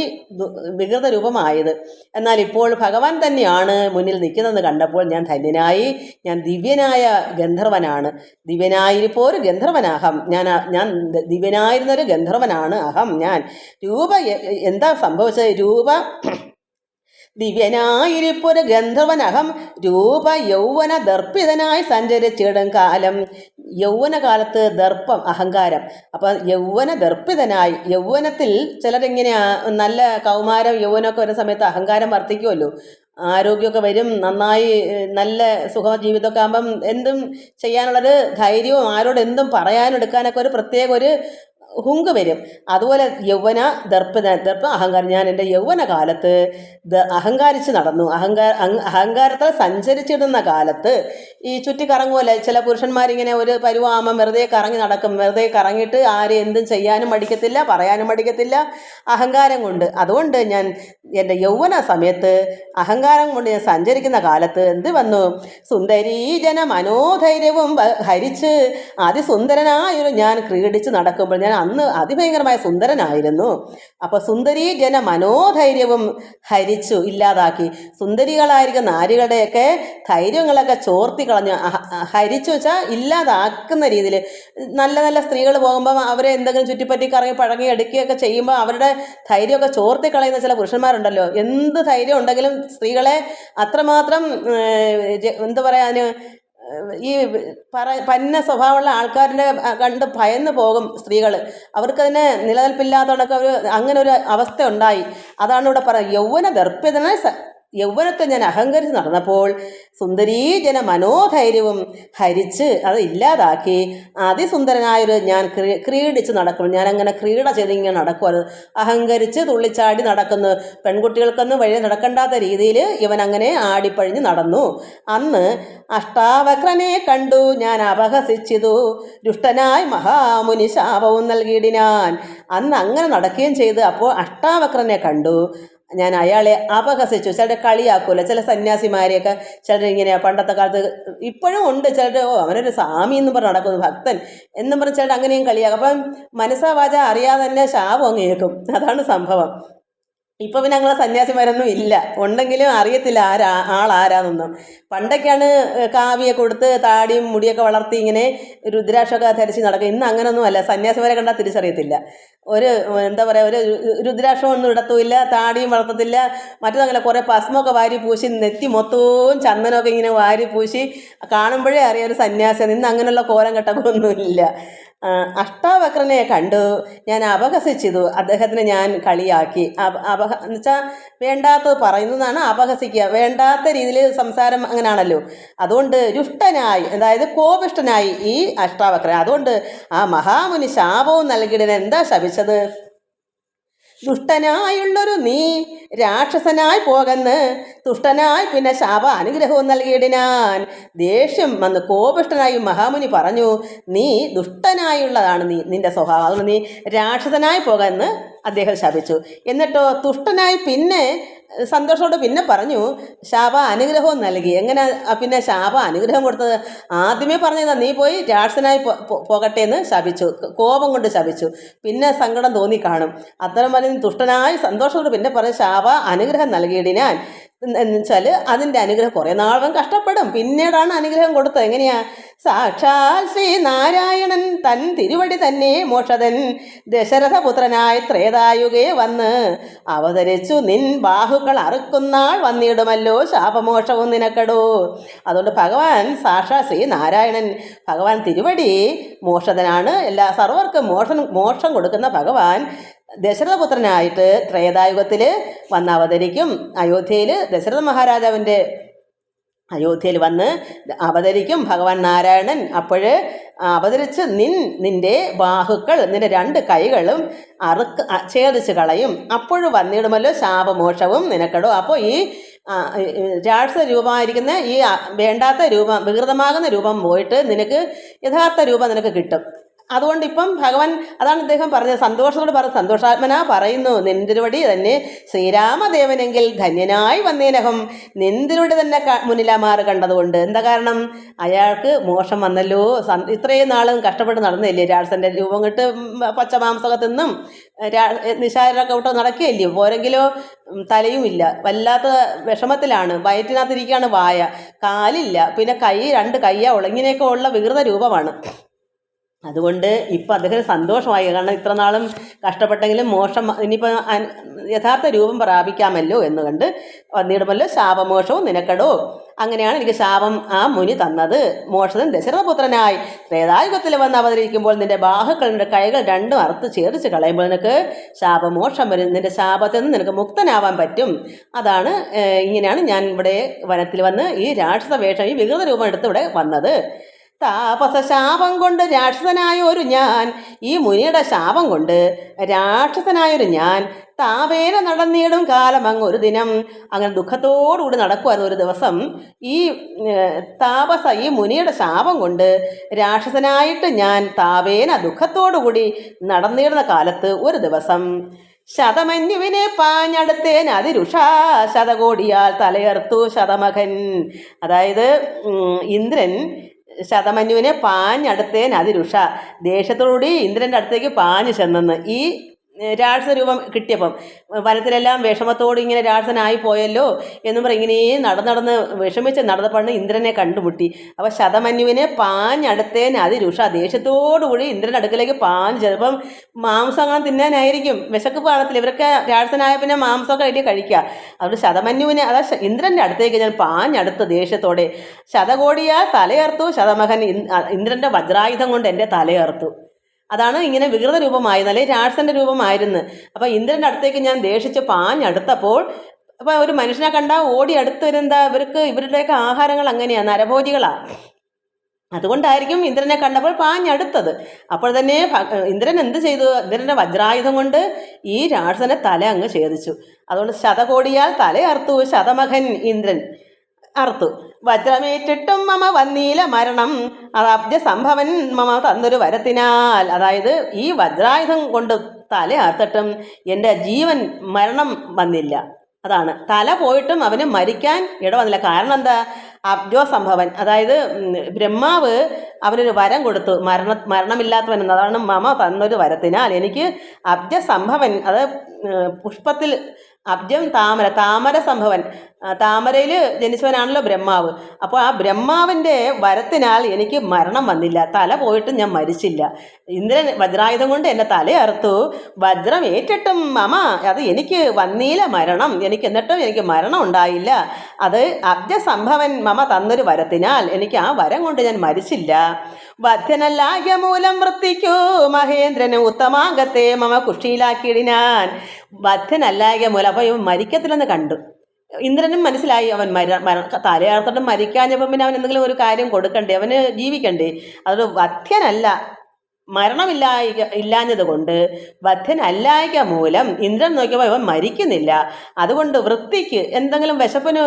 വികൃത രൂപമായത്. എന്നാൽ ഇപ്പോൾ ഭഗവാൻ തന്നെയാണ് മുന്നിൽ നിൽക്കുന്നതെന്ന് കണ്ടപ്പോൾ ഞാൻ ധന്യനായി, ഞാൻ ദിവ്യനായ ഗന്ധർവനാണ്. ദിവ്യനായിരിപ്പോൾ ഒരു ഗന്ധർവനഹം, ഞാൻ ദിവ്യനായിരുന്നൊരു ഗന്ധർവനാണ് അഹം ഞാൻ. രൂപ എന്താ സംഭവിച്ചത്, രൂപ ദിവ്യനായിരിപ്പൊരു ഗന്ധർവനഹം രൂപ യൗവന ദർപ്പിതനായി സഞ്ചരിച്ചിടും കാലം. യൗവനകാലത്ത് ദർപ്പം, അഹങ്കാരം. അപ്പം യൗവന ദർപ്പിതനായി, യൗവനത്തിൽ ചിലരിങ്ങനെ നല്ല കൗമാരം യൗവനമൊക്കെ വരുന്ന സമയത്ത് അഹങ്കാരം വർദ്ധിക്കുമല്ലോ, ആരോഗ്യമൊക്കെ വരും, നന്നായി നല്ല സുഖജീവിതമൊക്കെ ആകുമ്പം എന്തും ചെയ്യാനുള്ളൊരു ധൈര്യവും ആരോട് എന്തും പറയാനും എടുക്കാനൊക്കെ ഒരു പ്രത്യേക ഒരു ഹുങ്ക് വരും. അതുപോലെ യൗവന ദർപ്പം അഹങ്കാരം. ഞാൻ എൻ്റെ യൗവനകാലത്ത് അഹങ്കാരിച്ച് നടന്നു, അഹങ്കാരത്തിൽ സഞ്ചരിച്ചിടുന്ന കാലത്ത് ഈ ചുറ്റി കറങ്ങുമല്ലേ ചില പുരുഷന്മാരിങ്ങനെ ഒരു പരുവാമം വെറുതെ കറങ്ങി നടക്കും. വെറുതെ കറങ്ങിയിട്ട് ആരും എന്തും ചെയ്യാനും മടിക്കത്തില്ല, പറയാനും മടിക്കത്തില്ല, അഹങ്കാരം കൊണ്ട്. അതുകൊണ്ട് ഞാൻ എൻ്റെ യൗവന സമയത്ത് അഹങ്കാരം കൊണ്ട് ഞാൻ സഞ്ചരിക്കുന്ന കാലത്ത് എന്ത് വന്നു, സുന്ദരീ ജന മനോധൈര്യവും ഹരിച്ച് അതിസുന്ദരനായൊരു ഞാൻ ക്രീഡിച്ച് നടക്കുമ്പോൾ, ഞാൻ അന്ന് അതിഭയങ്കരമായ സുന്ദരനായിരുന്നു. അപ്പോൾ സുന്ദരീ ജന മനോധൈര്യവും ഹരിച്ചു, ഇല്ലാതാക്കി. സുന്ദരികളായിരിക്കുന്ന നാരികളുടെയൊക്കെ ധൈര്യങ്ങളൊക്കെ ചോർത്തി കളഞ്ഞു. ഹരിച്ചു വെച്ചാൽ ഇല്ലാതാക്കുന്ന രീതിയിൽ. നല്ല നല്ല സ്ത്രീകൾ പോകുമ്പോൾ അവരെ എന്തെങ്കിലും ചുറ്റിപ്പറ്റി കറങ്ങി പഴങ്ങി എടുക്കുകയൊക്കെ ചെയ്യുമ്പോൾ അവരുടെ ധൈര്യമൊക്കെ ചോർത്തി കളയുന്ന ചില പുരുഷന്മാരുണ്ടല്ലോ. എന്ത് ധൈര്യം ഉണ്ടെങ്കിലും സ്ത്രീകളെ അത്രമാത്രം എന്താ പറയുക, അതിന് ഈ പന്ന സ്വഭാവമുള്ള ആൾക്കാരുടെ കണ്ട് ഭയന്ന് പോകും സ്ത്രീകൾ. അവർക്കതിന് നിലനിൽപ്പില്ലാത്തതുകൊണ്ടൊക്കെ അങ്ങനെ ഒരു അവസ്ഥ ഉണ്ടായി. അതാണ് ഇവിടെ പറയുന്നത്, യൗവന ദർപ്പിതനായി യൗവനത്തെ ഞാൻ അഹങ്കരിച്ച് നടന്നപ്പോൾ സുന്ദരീജന മനോധൈര്യവും ഹരിച്ച് അത് ഇല്ലാതാക്കി അതിസുന്ദരനായൊരു ഞാൻ ക്രീഡിച്ച് നടക്കുന്നു. ഞാനങ്ങനെ ക്രീഡ ചെയ്തിങ്ങനെ നടക്കുമായിരുന്നു, അഹങ്കരിച്ച് തുള്ളിച്ചാടി നടക്കുന്നു. പെൺകുട്ടികൾക്കൊന്നും വഴി നടക്കണ്ടാത്ത രീതിയിൽ ഇവനങ്ങനെ ആടിപ്പഴിഞ്ഞ് നടന്നു. അന്ന് അഷ്ടാവക്രനെ കണ്ടു ഞാൻ അപഹസിച്ചിതു, ദുഷ്ടനായി മഹാമുനി ശാപവും നൽകിയിടിനാൻ. അന്ന് അങ്ങനെ നടക്കുകയും ചെയ്ത് അപ്പോൾ അഷ്ടാവക്രനെ കണ്ടു ഞാൻ, അയാളെ അപഹസിച്ചു. ചിലരുടെ കളിയാക്കുമല്ലോ ചില സന്യാസിമാരെയൊക്കെ, ചിലർ ഇങ്ങനെ പണ്ടത്തെ കാലത്ത് ഇപ്പോഴും ഉണ്ട് ചിലർ, അവനൊരു സ്വാമി എന്നും പറഞ്ഞ് നടക്കുന്നു, ഭക്തൻ എന്നും പറഞ്ഞ് ചിലർ അങ്ങനെയും കളിയാക്കും. അപ്പം മനസ്സാ വാച അറിയാതെ തന്നെ ശാപം അങ്ങ് കേൾക്കും. അതാണ് സംഭവം. ഇപ്പം പിന്നെ ഞങ്ങളെ സന്യാസിമാരൊന്നും ഇല്ല, ഉണ്ടെങ്കിലും അറിയത്തില്ല ആളാരാന്നൊന്നും. പണ്ടൊക്കെയാണ് കാവ്യൊക്കെ കൊടുത്ത് താടിയും മുടിയൊക്കെ വളർത്തി ഇങ്ങനെ രുദ്രാക്ഷമൊക്കെ ധരിച്ച് നടക്കുക. ഇന്ന് അങ്ങനെയൊന്നും അല്ല, സന്യാസിമാരെ കണ്ടാൽ തിരിച്ചറിയത്തില്ല. ഒരു എന്താ പറയുക, ഒരു രുദ്രാക്ഷമൊന്നും ഇടത്തുമില്ല, താടിയും വളർത്തത്തില്ല. മറ്റേതങ്ങനെ കുറേ ഭസ്മൊക്കെ വാരി പൂശി നെറ്റി മൊത്തവും ചന്ദനമൊക്കെ ഇങ്ങനെ വാരി പൂശി കാണുമ്പോഴേ അറിയാം ഒരു സന്യാസിയാണ്. ഇന്ന് അങ്ങനെയുള്ള കോലം കെട്ടൊന്നുമില്ല. അഷ്ടാവക്രനെ കണ്ടു ഞാൻ അപഹസിച്ചിതു, അദ്ദേഹത്തിന് ഞാൻ കളിയാക്കി. എന്ന് വെച്ചാൽ വേണ്ടാത്തത് പറയുന്നതാണ് അപഹസിക്കുക, വേണ്ടാത്ത രീതിയിൽ സംസാരം അങ്ങനെയാണല്ലോ. അതുകൊണ്ട് രുഷ്ടനായി, അതായത് കോപിഷ്ടനായി ഈ അഷ്ടാവക്രൻ. അതുകൊണ്ട് ആ മഹാമുനി ശാപവും നൽകിയിടനെ. എന്താ ശപിച്ചത്, ദുഷ്ടനായുള്ളൊരു നീ രാക്ഷസനായി പോകന്ന്, തുഷ്ടനായി പിന്നെ ശാപ അനുഗ്രഹവും നൽകിയിടിനാൻ. ദേഷ്യം വന്ന് കോപിഷ്ടനായി മഹാമുനി പറഞ്ഞു, നീ ദുഷ്ടനായുള്ളതാണ് നിന്റെ സ്വഭാവം, അതുകൊണ്ട് നീ രാക്ഷസനായി പോകന്ന് അദ്ദേഹം ശപിച്ചു. എന്നിട്ടോ തുഷ്ടനായി പിന്നെ സന്തോഷത്തോടെ പിന്നെ പറഞ്ഞു ശാപ അനുഗ്രഹവും നൽകി. എങ്ങനെ പിന്നെ ശാപ അനുഗ്രഹം കൊടുത്തത്, ആദ്യമേ പറഞ്ഞതാ നീ പോയി രാക്ഷസനായി പോകട്ടെ എന്ന് ശപിച്ചു, കോപം കൊണ്ട് ശപിച്ചു. പിന്നെ സങ്കടം തോന്നി കാണും. അത്തരം പറഞ്ഞ് തുഷ്ടനായി സന്തോഷത്തോട് പിന്നെ പറഞ്ഞ് ശാപ അനുഗ്രഹം നൽകിയിടിനാൻ. എന്നുവെച്ചാൽ അതിൻ്റെ അനുഗ്രഹം കുറേ നാളും കഷ്ടപ്പെടും, പിന്നീടാണ് അനുഗ്രഹം കൊടുത്തത്. എങ്ങനെയാ? സാക്ഷാൽ ശ്രീനാരായണൻ തൻ തിരുവടി തന്നെ മോക്ഷതൻ ദശരഥപുത്രനായി ത്രേതായുഗേ വന്ന് അവതരിച്ചു നിൻ ബാഹുക്കൾ അറുക്കുന്നാൾ വന്നിടുമല്ലോ ശാപമോക്ഷവും നിനക്കടോ. അതുകൊണ്ട് ഭഗവാൻ സാക്ഷാൽ ശ്രീനാരായണൻ, ഭഗവാൻ തിരുവടി മോക്ഷതനാണ്. എല്ലാ സർവർക്കും മോക്ഷം കൊടുക്കുന്ന ഭഗവാൻ ദശരഥപുത്രനായിട്ട് ത്രേതായുഗത്തിൽ വന്ന് അവതരിക്കും. അയോധ്യയിൽ ദശരഥ മഹാരാജാവിൻ്റെ അയോധ്യയിൽ വന്ന് അവതരിക്കും ഭഗവാൻ നാരായണൻ. അപ്പോൾ അവതരിച്ച് നിൻ്റെ ബാഹുക്കൾ, നിൻ്റെ 2 കൈകളും ഛേദിച്ച് കളയും. അപ്പോഴും വന്നിടുമല്ലോ ശാപമോക്ഷവും നിനക്കടോ. അപ്പോൾ ഈ രാക്ഷസ രൂപമായിരിക്കുന്ന ഈ വേണ്ടാത്ത രൂപം, വികൃതമാകുന്ന രൂപം പോയിട്ട് നിനക്ക് യഥാർത്ഥ രൂപം നിനക്ക് കിട്ടും. അതുകൊണ്ട് ഇപ്പം ഭഗവാൻ, അതാണ് അദ്ദേഹം പറഞ്ഞത്, സന്തോഷത്തോട് സന്തോഷാത്മന പറയുന്നു, നിന്തിരുവടി തന്നെ ശ്രീരാമദേവനെങ്കിൽ ധന്യനായി വന്നേനഹം. നിന്തിരുവടി തന്നെ മുന്നിലാമാറ് കണ്ടതുകൊണ്ട്. എന്താ കാരണം? അയാൾക്ക് മോശം വന്നല്ലോ. ഇത്രയും നാളും കഷ്ടപ്പെട്ട് നടന്നില്ലേ, രാക്ഷസൻ്റെ രൂപം കിട്ട് പച്ചമാംസമൊക്കെ തിന്നും നിശാരൊക്കെ വിട്ട് നടക്കുകയല്ലേ. പോരെങ്കിലോ തലയും ഇല്ല, വല്ലാത്ത വിഷമത്തിലാണ്, വയറ്റിനകത്തിരിക്കുകയാണ് വായ, കാലില്ല, പിന്നെ 2 കയ്യാ ഉള്ള, ഇങ്ങനെയൊക്കെ ഉള്ള വികൃത രൂപമാണ്. അതുകൊണ്ട് ഇപ്പം അദ്ദേഹത്തിന് സന്തോഷമായി. കാരണം ഇത്ര നാളും കഷ്ടപ്പെട്ടെങ്കിലും മോക്ഷം ഇനിയിപ്പോൾ യഥാർത്ഥ രൂപം പ്രാപിക്കാമല്ലോ എന്ന് കണ്ട് വന്നിടുമല്ലോ ശാപമോക്ഷവും നിനക്കടോ. അങ്ങനെയാണ് എനിക്ക് ശാപം ആ മുനി തന്നത്. മോക്ഷതൻ ദശരഥപുത്രനായി ത്രേതായുഗത്തിൽ വന്ന് അവതരിക്കുമ്പോൾ നിന്റെ ബാഹുക്കളുടെ കൈകൾ 2 അറുത്ത് ഛേദിച്ച് കളയുമ്പോൾ നിനക്ക് ശാപമോക്ഷം വരും. നിന്റെ ശാപത്തിൽ നിന്ന് നിനക്ക് മുക്തനാവാൻ പറ്റും. അതാണ് ഇങ്ങനെയാണ് ഞാൻ ഇവിടെ വനത്തിൽ വന്ന് ഈ രാക്ഷസ വേഷം, ഈ വികൃത രൂപം എടുത്ത് ഇവിടെ വന്നത്. താപസ ശാപം കൊണ്ട് രാക്ഷസനായൊരു ഞാൻ, ഈ മുനിയുടെ ശാപം കൊണ്ട് രാക്ഷസനായൊരു ഞാൻ താപേന നടന്നിടും കാലം അങ്ങ് ഒരു ദിനം. അങ്ങനെ ദുഃഖത്തോടുകൂടി നടക്കുമായിരുന്നു ഒരു ദിവസം. ഈ ഈ മുനിയുടെ ശാപം കൊണ്ട് രാക്ഷസനായിട്ട് ഞാൻ താപേന ദുഃഖത്തോടുകൂടി നടന്നിടുന്ന കാലത്ത് ഒരു ദിവസം ശതമന്യുവിനെ പാഞ്ഞടുത്തേൻ അതിരുഷാ ശതകോടിയാൽ തലയർത്തു ശതമകൻ. അതായത് ഇന്ദ്രൻ ശതമന്യുവിനെ പാഞ്ഞടുത്തേൻ അതിരുഷ, ദേഷ്യത്തോടുകൂടി ഇന്ദ്രൻ്റെ അടുത്തേക്ക് പാഞ്ഞു ചെന്നെന്ന്. ഈ രാക്ഷസ രൂപം കിട്ടിയപ്പം വനത്തിലെല്ലാം വിഷമത്തോട് ഇങ്ങനെ രാക്ഷസനായി പോയല്ലോ എന്നും പറഞ്ഞ് ഇങ്ങനെ നടന്ന് വിഷമിച്ച് നടന്നപ്പോഴാണ് ഇന്ദ്രനെ കണ്ടുമുട്ടി. അപ്പോൾ ശതമന്യുവിനെ പാഞ്ഞടുത്തേൻ അതിരുഷ, ദേഷ്യത്തോടുകൂടി ഇന്ദ്രൻ്റെ അടുക്കലേക്ക് പാഞ്ഞ്, ചിലപ്പം മാംസം അങ്ങനെ തിന്നാനായിരിക്കും, വിശക്ക് പാടത്തില്ല, ഇവരൊക്കെ രാക്ഷസനായ പിന്നെ മാംസമൊക്കെ വലിയ കഴിക്കുക. അതുകൊണ്ട് ശതമന്യുവിനെ, അതാ ഇന്ദ്രൻ്റെ അടുത്തേക്ക് ഞാൻ പാഞ്ഞടുത്ത് ദേഷ്യത്തോടെ. ശതകോടിയാ തലയർത്തു ശതമകൻ, ഇന്ദ്രൻ്റെ വജ്രായുധം കൊണ്ട് എൻ്റെ തലയർത്തു. അതാണ് ഇങ്ങനെ വികൃത രൂപമായിരുന്നു, അല്ലെങ്കിൽ രാക്ഷസൻ്റെ രൂപമായിരുന്നു. അപ്പോൾ ഇന്ദ്രൻ്റെ അടുത്തേക്ക് ഞാൻ ദേഷിച്ച് പാഞ്ഞടുത്തപ്പോൾ, അപ്പോൾ ഒരു മനുഷ്യനെ കണ്ടാൽ ഓടി അടുത്ത് വരുന്ന ഇവരുടെയൊക്കെ ആഹാരങ്ങൾ അങ്ങനെയാണ്, നരഭോജികളാണ്. അതുകൊണ്ടായിരിക്കും ഇന്ദ്രനെ കണ്ടപ്പോൾ പാഞ്ഞടുത്തത്. അപ്പോൾ തന്നെ ഇന്ദ്രൻ എന്ത് ചെയ്തു? ഇന്ദ്രൻ്റെ വജ്രായുധം കൊണ്ട് ഈ രാക്ഷസനെ തല അങ്ങ് ഛേദിച്ചു. അതുകൊണ്ട് ശതകോടിയാൽ തലയർത്തു ശതമകൻ, ഇന്ദ്രൻ അർത്തു. വജ്രമേറ്റിട്ടും മമ വന്നീല മരണം, അതാബ്ജ സംഭവൻ മമ തന്നൊരു വരത്തിനാൽ. അതായത് ഈ വജ്രായുധം കൊണ്ട് തല അർത്തിട്ടും എൻ്റെ ജീവൻ മരണം വന്നില്ല. അതാണ്, തല പോയിട്ടും അവന് മരിക്കാൻ ഇടവന്നില്ല. കാരണം എന്താ? അബ്ജോ സംഭവൻ, അതായത് ബ്രഹ്മാവ് അവനൊരു വരം കൊടുത്തു, മരണമില്ലാത്തവൻ. അതാണ് മമ തന്നൊരു വരത്തിനാൽ എനിക്ക് അബ്ജ സംഭവൻ, അത് പുഷ്പത്തിൽ അബ്ജം താമര സംഭവൻ, താമരയിൽ ജനിച്ചവനാണല്ലോ ബ്രഹ്മാവ്. അപ്പോൾ ആ ബ്രഹ്മാവിൻ്റെ വരത്തിനാൽ എനിക്ക് മരണം വന്നില്ല, തല പോയിട്ട് ഞാൻ മരിച്ചില്ല. ഇന്ദ്രൻ വജ്രായുധം കൊണ്ട് എൻ്റെ തലയറുത്തു. വജ്രം ഏറ്റിട്ടും മമ, അത് എനിക്ക് വന്നീല മരണം, എന്നിട്ടും എനിക്ക് മരണം ഉണ്ടായില്ല. അത് അബ്ജ സംഭവൻ മമ തന്നൊരു വരത്തിനാൽ എനിക്ക് ആ വരം കൊണ്ട് ഞാൻ മരിച്ചില്ല. വധ്യനല്ലായ മൂലം വൃത്തിക്കൂ മഹേന്ദ്രന് ഉത്തമാംഗത്തെ മമ കുഷിയിലാക്കിയിടിനാൻ. വധ്യനല്ലായ മൂലം, അപ്പോൾ ഇവൻ മരിക്കത്തില്ലെന്ന് കണ്ടു. ഇന്ദ്രനും മനസ്സിലായി അവൻ തലയാർത്തോട്ടും മരിക്കാഞ്ഞപ്പം പിന്നെ അവൻ എന്തെങ്കിലും ഒരു കാര്യം കൊടുക്കണ്ടേ, അവന് ജീവിക്കണ്ടേ. അതൊരു വധ്യനല്ല, ഇല്ലാഞ്ഞത് കൊണ്ട്, വധ്യനല്ലായ്ക മൂലം ഇന്ദ്രൻ നോക്കിയപ്പോൾ ഇവൻ മരിക്കുന്നില്ല. അതുകൊണ്ട് വൃത്തിക്ക് എന്തെങ്കിലും വിശപ്പിന്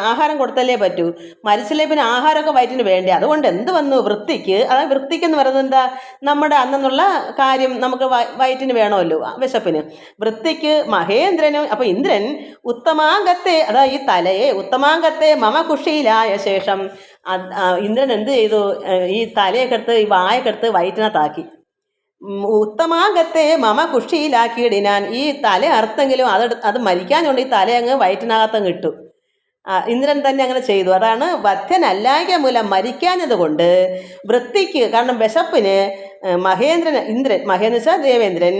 ആഹാരം കൊടുത്തല്ലേ പറ്റൂ, മരിച്ചില്ലേ പിന്നെ ആഹാരമൊക്കെ വയറ്റിന് വേണ്ടേ. അതുകൊണ്ട് എന്ത് വന്നു? വൃത്തിക്ക്. അതായത് വൃത്തിക്കെന്ന് പറയുന്നത് എന്താ? നമ്മുടെ അന്നുള്ള കാര്യം നമുക്ക് വയറ്റിന് വേണമല്ലോ, വിശപ്പിന്. വൃത്തിക്ക് മഹേന്ദ്രനും, അപ്പോൾ ഇന്ദ്രൻ ഉത്തമാംഗത്തെ, അതായത് ഈ തലയെ ഉത്തമാംഗത്തെ മമ കുഷിയിലായ ശേഷം ഇന്ദ്രൻ എന്ത് ചെയ്തു? ഈ തലയൊക്കെ എടുത്ത് ഈ വായൊക്കെ എടുത്ത് വയറ്റിനകത്താക്കി. ഉത്തമാംഗത്തെ മമ കുഷിയിലാക്കിയിടിനാൻ. ഈ തല അർത്തെങ്കിലും അത് മരിക്കാനുണ്ട്, ഈ തല അങ്ങ് വയറ്റിനകത്തങ്ങ് ഇട്ടു. ഇന്ദ്രൻ തന്നെ അങ്ങനെ ചെയ്തു. അതാണ് വധ്യനല്ലായ്ക മൂലം മരിക്കാഞ്ഞത് കൊണ്ട് വൃത്തിക്ക്, കാരണം വിശപ്പിന് മഹേന്ദ്രൻ വെച്ചാൽ ദേവേന്ദ്രൻ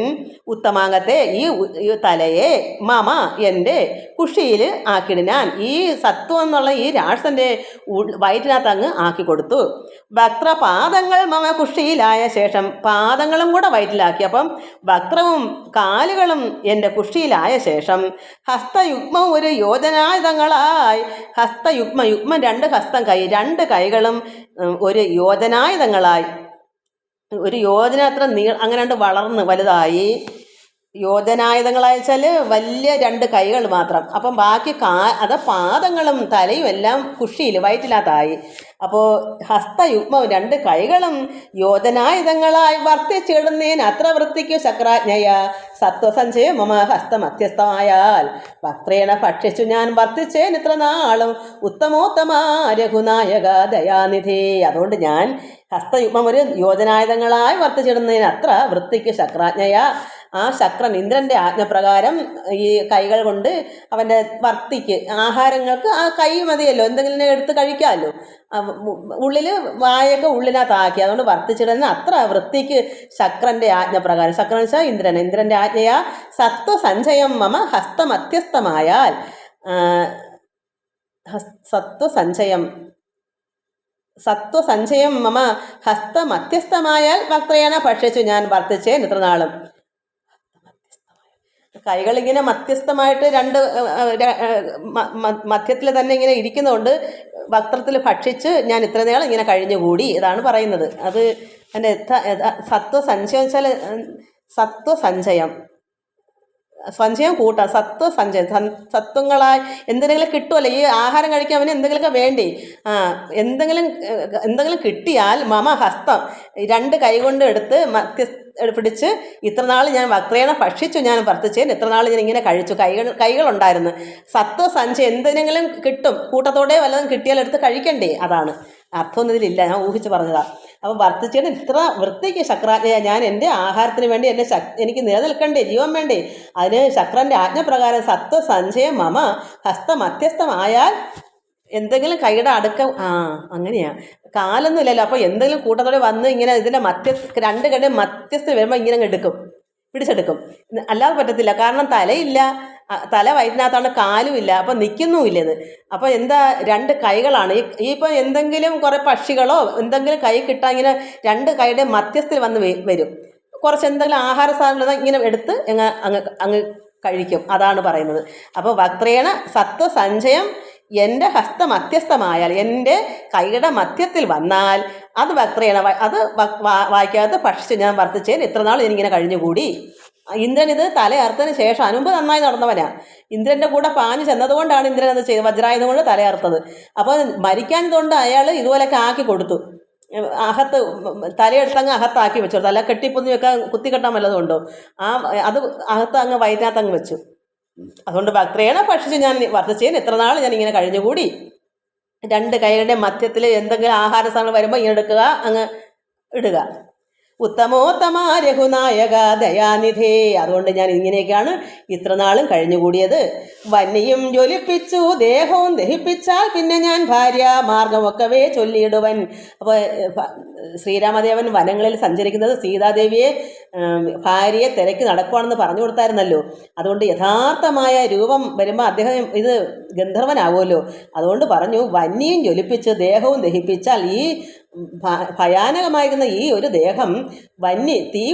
ഉത്തമാംഗത്തെ ഈ തലയെ മമ എൻ്റെ കുഷിയിൽ ആക്കിയിടാൻ, ഈ സത്വം എന്നുള്ള ഈ രാക്ഷസൻ്റെ വയറ്റിനകത്ത് അങ്ങ് ആക്കി കൊടുത്തു. വക്രപാദങ്ങൾ മമ കുഷിയിലായ ശേഷം പാദങ്ങളും കൂടെ വയറ്റിലാക്കി. അപ്പം വക്രവും കാലുകളും എൻ്റെ കുഷിയിലായ ശേഷം ഹസ്തയുഗ്മം ഒരു യോജനായുധങ്ങളായി, യുഗ്മം 2 ഹസ്തം കൈ, 2 കൈകളും ഒരു യോജനായുധങ്ങളായി, ഒരു യോജന അത്ര അങ്ങനെ വളർന്ന് വലുതായി. യോജനായുധങ്ങളായ വെച്ചാൽ വലിയ 2 കൈകൾ മാത്രം. അപ്പം ബാക്കി പാദങ്ങളും തലയും എല്ലാം കുഷിയിൽ വയറ്റിനകത്തായി. അപ്പോൾ ഹസ്തയുഗ്മം 2 കൈകളും യോജനായുധങ്ങളായി വർത്തിച്ചിടുന്നേൻ അത്ര വൃത്തിക്ക് ശക്രാജ്ഞയ സത്വസഞ്ചയം മമ ഹസ്തമധ്യസ്ഥമായാൽ വക്രേണ ഭക്ഷിച്ചു ഞാൻ വർത്തിച്ചേൻ ഇത്ര നാളും ഉത്തമോത്തമ രഘുനായക ദയാനിധി. അതുകൊണ്ട് ഞാൻ ഹസ്തയുഗ്മം ഒരു യോജനായുധങ്ങളായി വർത്തിച്ചിടുന്നതിന് അത്ര വൃത്തിക്ക് ശക്രാജ്ഞയ, ആ ശക്രൻ ഇന്ദ്രൻ്റെ ആജ്ഞപ്രകാരം ഈ കൈകൾ കൊണ്ട് അവൻ്റെ വർത്തിക്ക് ആഹാരങ്ങൾക്ക് ആ കൈ മതിയല്ലോ, എന്തെങ്കിലും എടുത്ത് കഴിക്കാമല്ലോ, ഉള്ളിൽ വായൊക്കെ ഉള്ളിനകത്താക്കി. അതുകൊണ്ട് വർത്തിച്ചിടുന്ന അത്ര വൃത്തിക്ക് ശക്രൻ്റെ ആജ്ഞപ്രകാരം, ശക്രൻ വെച്ചാൽ ഇന്ദ്രൻ്റെ ആജ്ഞയാ സത്വസഞ്ചയം മമ ഹസ്തമധ്യസ്ഥമായാൽ, സത്വസഞ്ചയം മമ ഹസ്തമധ്യസ്ഥമായാൽ വക്രേണ ഭക്ഷിച്ചു ഞാൻ വർത്തിച്ചേൻ ഇത്ര നാളും. കൈകളിങ്ങനെ മധ്യസ്ഥമായിട്ട് 2 മധ്യത്തിൽ തന്നെ ഇങ്ങനെ ഇരിക്കുന്നതുകൊണ്ട് വക്രത്തിൽ ഭക്ഷിച്ച് ഞാൻ ഇത്ര നാൾ ഇങ്ങനെ കഴിഞ്ഞുകൂടി. ഇതാണ് പറയുന്നത്. അത് എൻ്റെ സത്വസഞ്ചയം വെച്ചാൽ സഞ്ചയം കൂട്ടാം, സത്വസഞ്ചയം, സത്വങ്ങളായി എന്തെങ്കിലും കിട്ടുമല്ലോ, ഈ ആഹാരം കഴിക്കാൻ അവന് എന്തെങ്കിലുമൊക്കെ വേണ്ടി, എന്തെങ്കിലും കിട്ടിയാൽ മമ ഹസ്തം 2 കൈ കൊണ്ട് എടുത്ത് പിടിച്ച് ഇത്ര നാൾ ഞാൻ വക്രേണ ഭക്ഷിച്ചു ഞാൻ വർത്തിച്ചേൻ ഇത്ര നാൾ ഞാൻ ഇങ്ങനെ കഴിച്ചു. കൈകളുണ്ടായിരുന്നു. സത്വസഞ്ചയം എന്തെങ്കിലും കിട്ടും, കൂട്ടത്തോടെ വല്ലതും കിട്ടിയാൽ എടുത്ത് കഴിക്കണ്ടേ, അതാണ് അർത്ഥമൊന്നും ഇതിലില്ല, ഞാൻ ഊഹിച്ച് പറഞ്ഞതാണ്. അപ്പോൾ വർത്തിച്ചേന് ഇത്ര വൃത്തിക്ക് ശക്രാജ്ഞയ, ഞാൻ എൻ്റെ ആഹാരത്തിന് വേണ്ടി എനിക്ക് നിലനിൽക്കണ്ടേ, ജീവൻ വേണ്ടേ, അതിന് ശക്രൻ്റെ ആജ്ഞപ്രകാരം സത്വസഞ്ചയം മമ ഹസ്തമധ്യസ്ഥമായാൽ എന്തെങ്കിലും കൈയുടെ അങ്ങനെയാ, കാലൊന്നും ഇല്ലല്ലോ. അപ്പോൾ എന്തെങ്കിലും കൂട്ടത്തോടെ വന്ന് ഇങ്ങനെ ഇതിൻ്റെ 2 കൈയുടെ മധ്യസ്ഥ വരുമ്പോൾ ഇങ്ങനെ പിടിച്ചെടുക്കും. അല്ലാതെ പറ്റത്തില്ല, കാരണം തലയില്ല, തല വയറ്റിനകത്താണ്, കാലും ഇല്ല, അപ്പം നിൽക്കുന്നുമില്ല ഇത്. അപ്പോൾ എന്താ 2 കൈകളാണ്. ഇപ്പം എന്തെങ്കിലും കുറേ പക്ഷികളോ എന്തെങ്കിലും കൈ കിട്ടാൻ ഇങ്ങനെ 2 കൈയുടെ മധ്യസ്ഥയിൽ വന്ന് വരും. കുറച്ച് എന്തെങ്കിലും ആഹാര സാധനങ്ങൾ ഇങ്ങനെ എടുത്ത് അങ്ങ് കഴിക്കും. അതാണ് പറയുന്നത്. അപ്പോൾ വക്രേണ സത്വസഞ്ചയം എൻ്റെ ഹസ്തമധ്യസ്ഥമായാൽ, എൻ്റെ കൈയുടെ മധ്യത്തിൽ വന്നാൽ അത് വക്രേണ, അത് വായിക്കാത്ത ഭക്ഷിച്ച് ഞാൻ വർത്തിച്ചേൻ ഇത്ര നാൾ എനിക്കിങ്ങനെ കഴിഞ്ഞുകൂടി. ഇന്ദ്രൻ ഇത് തലയറുത്തതിന് ശേഷം, മുമ്പ് നന്നായി നടന്നവനാ, ഇന്ദ്രൻ്റെ കൂടെ പാഞ്ഞു ചെന്നതുകൊണ്ടാണ് ഇന്ദ്രൻ അത് ചെയ്ത് വജ്രായുധം കൊണ്ട് തലയറുത്തത്. അപ്പോൾ മരിക്കാഞ്ഞതുകൊണ്ട് അയാൾ ഇതുപോലെയൊക്കെ ആക്കി കൊടുത്തു. തലയെടുത്തങ്ങ് അകത്താക്കി വെച്ചു, തല കെട്ടിപ്പൊന്നി വെക്കാൻ കുത്തിക്കെട്ടാൻ വല്ലതുണ്ടോ, അത് അകത്ത് അങ്ങ് വയറ്റിനകത്ത് അങ്ങ് വെച്ചു. അതുകൊണ്ട് വക്രേണ ഭക്ഷിച്ച് ഞാൻ വർത്തിച്ചേൻ എത്ര നാൾ ഞാൻ ഇങ്ങനെ കഴിഞ്ഞുകൂടി. 2 കൈകളുടെ മധ്യത്തിൽ എന്തെങ്കിലും ആഹാര സാധനങ്ങൾ വരുമ്പോൾ ഇങ്ങനെ എടുക്കുക, അങ്ങ് ഇടുക. ഉത്തമോത്തമ രഘുനായക ദയാനിധേ. അതുകൊണ്ട് ഞാൻ ഇങ്ങനെയൊക്കെയാണ് ഇത്ര നാളും കഴിഞ്ഞുകൂടിയത്. വന്യയും ജ്വലിപ്പിച്ചു ദേഹവും ദഹിപ്പിച്ചാൽ പിന്നെ ഞാൻ ഭാര്യ മാർഗമൊക്കവേ ചൊല്ലിയിടുവൻ. അപ്പോൾ ശ്രീരാമദേവൻ വനങ്ങളിൽ സഞ്ചരിക്കുന്നത് സീതാദേവിയെ ഭാര്യയെ തിരക്കി നടക്കുവാണെന്ന് പറഞ്ഞു കൊടുത്തായിരുന്നല്ലോ. അതുകൊണ്ട് യഥാർത്ഥമായ രൂപം വരുമ്പോൾ അദ്ദേഹം ഇത് ഗന്ധർവനാവുമല്ലോ. അതുകൊണ്ട് പറഞ്ഞു, വന്യയും ജ്വലിപ്പിച്ച് ദേഹവും ദഹിപ്പിച്ചാൽ, ഈ ഭയാനകമായിരുന്ന ഈ ഒരു ദേഹം തീ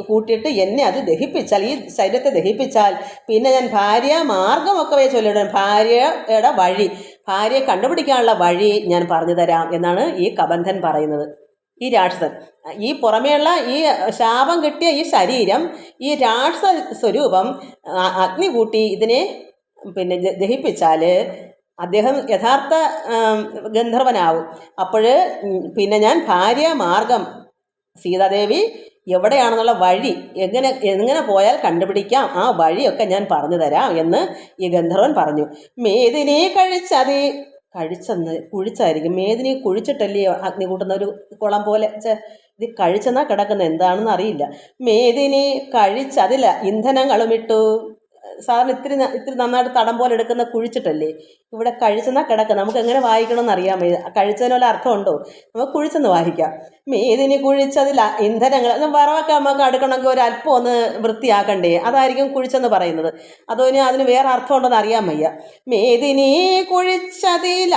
കൂട്ടിയിട്ട് എന്നെ അത് ദഹിപ്പിച്ചാൽ, ഈ ശരീരത്തെ ദഹിപ്പിച്ചാൽ പിന്നെ ഞാൻ ഭാര്യ മാർഗമൊക്കെ ചൊല്ലിടും, ഭാര്യയുടെ വഴി, ഭാര്യയെ കണ്ടുപിടിക്കാനുള്ള വഴി ഞാൻ പറഞ്ഞു തരാം എന്നാണ് ഈ കബന്ധൻ പറയുന്നത്. ഈ രാക്ഷസൻ, ഈ പുറമേയുള്ള ഈ ശാപം കിട്ടിയ ഈ ശരീരം, ഈ രാക്ഷസ സ്വരൂപം അഗ്നി കൂട്ടി ഇതിനെ പിന്നെ ദഹിപ്പിച്ചാൽ അദ്ദേഹം യഥാർത്ഥ ഗന്ധർവനാവും. അപ്പോൾ പിന്നെ ഞാൻ ഭാര്യ മാർഗം, സീതാദേവി എവിടെയാണെന്നുള്ള വഴി എങ്ങനെ പോയാൽ കണ്ടുപിടിക്കാം, ആ വഴിയൊക്കെ ഞാൻ പറഞ്ഞു തരാം എന്ന് ഈ ഗന്ധർവൻ പറഞ്ഞു. മേദിനെ കഴിച്ചെന്ന് കുഴിച്ചായിരിക്കും, മേദിനെ കുഴിച്ചിട്ടല്ലേ അഗ്നി കൂട്ടുന്ന ഒരു കുളം പോലെ, ഇത് കഴിച്ചെന്നാ കിടക്കുന്നത്, എന്താണെന്ന് അറിയില്ല. മേദിനെ കഴിച്ചതിൽ ഇന്ധനങ്ങളും ഇട്ടു. സാധാരണ ഇത്തിരി നന്നായിട്ട് തടം പോലെ എടുക്കുന്ന കുഴിച്ചിട്ടല്ലേ, ഇവിടെ കഴിച്ചെന്നാൽ കിടക്കുക, നമുക്ക് എങ്ങനെ വായിക്കണമെന്ന് അറിയാൻ വയ്യ. കഴിച്ചതിന് വല്ല അർത്ഥമുണ്ടോ? നമുക്ക് കുഴിച്ചെന്ന് വായിക്കാം. മേദിനി കുഴിച്ചതിൽ ഇന്ധനങ്ങൾ, വറവൊക്കെ നമുക്ക് അടുക്കണമെങ്കിൽ ഒരു അല്പം ഒന്ന് വൃത്തിയാക്കണ്ടേ, അതായിരിക്കും കുഴിച്ചെന്ന് പറയുന്നത്. അതോ ഇനി അതിന് വേറെ അർത്ഥം ഉണ്ടെന്ന് അറിയാൻ വയ്യ. മേദിനി കുഴിച്ചതിൽ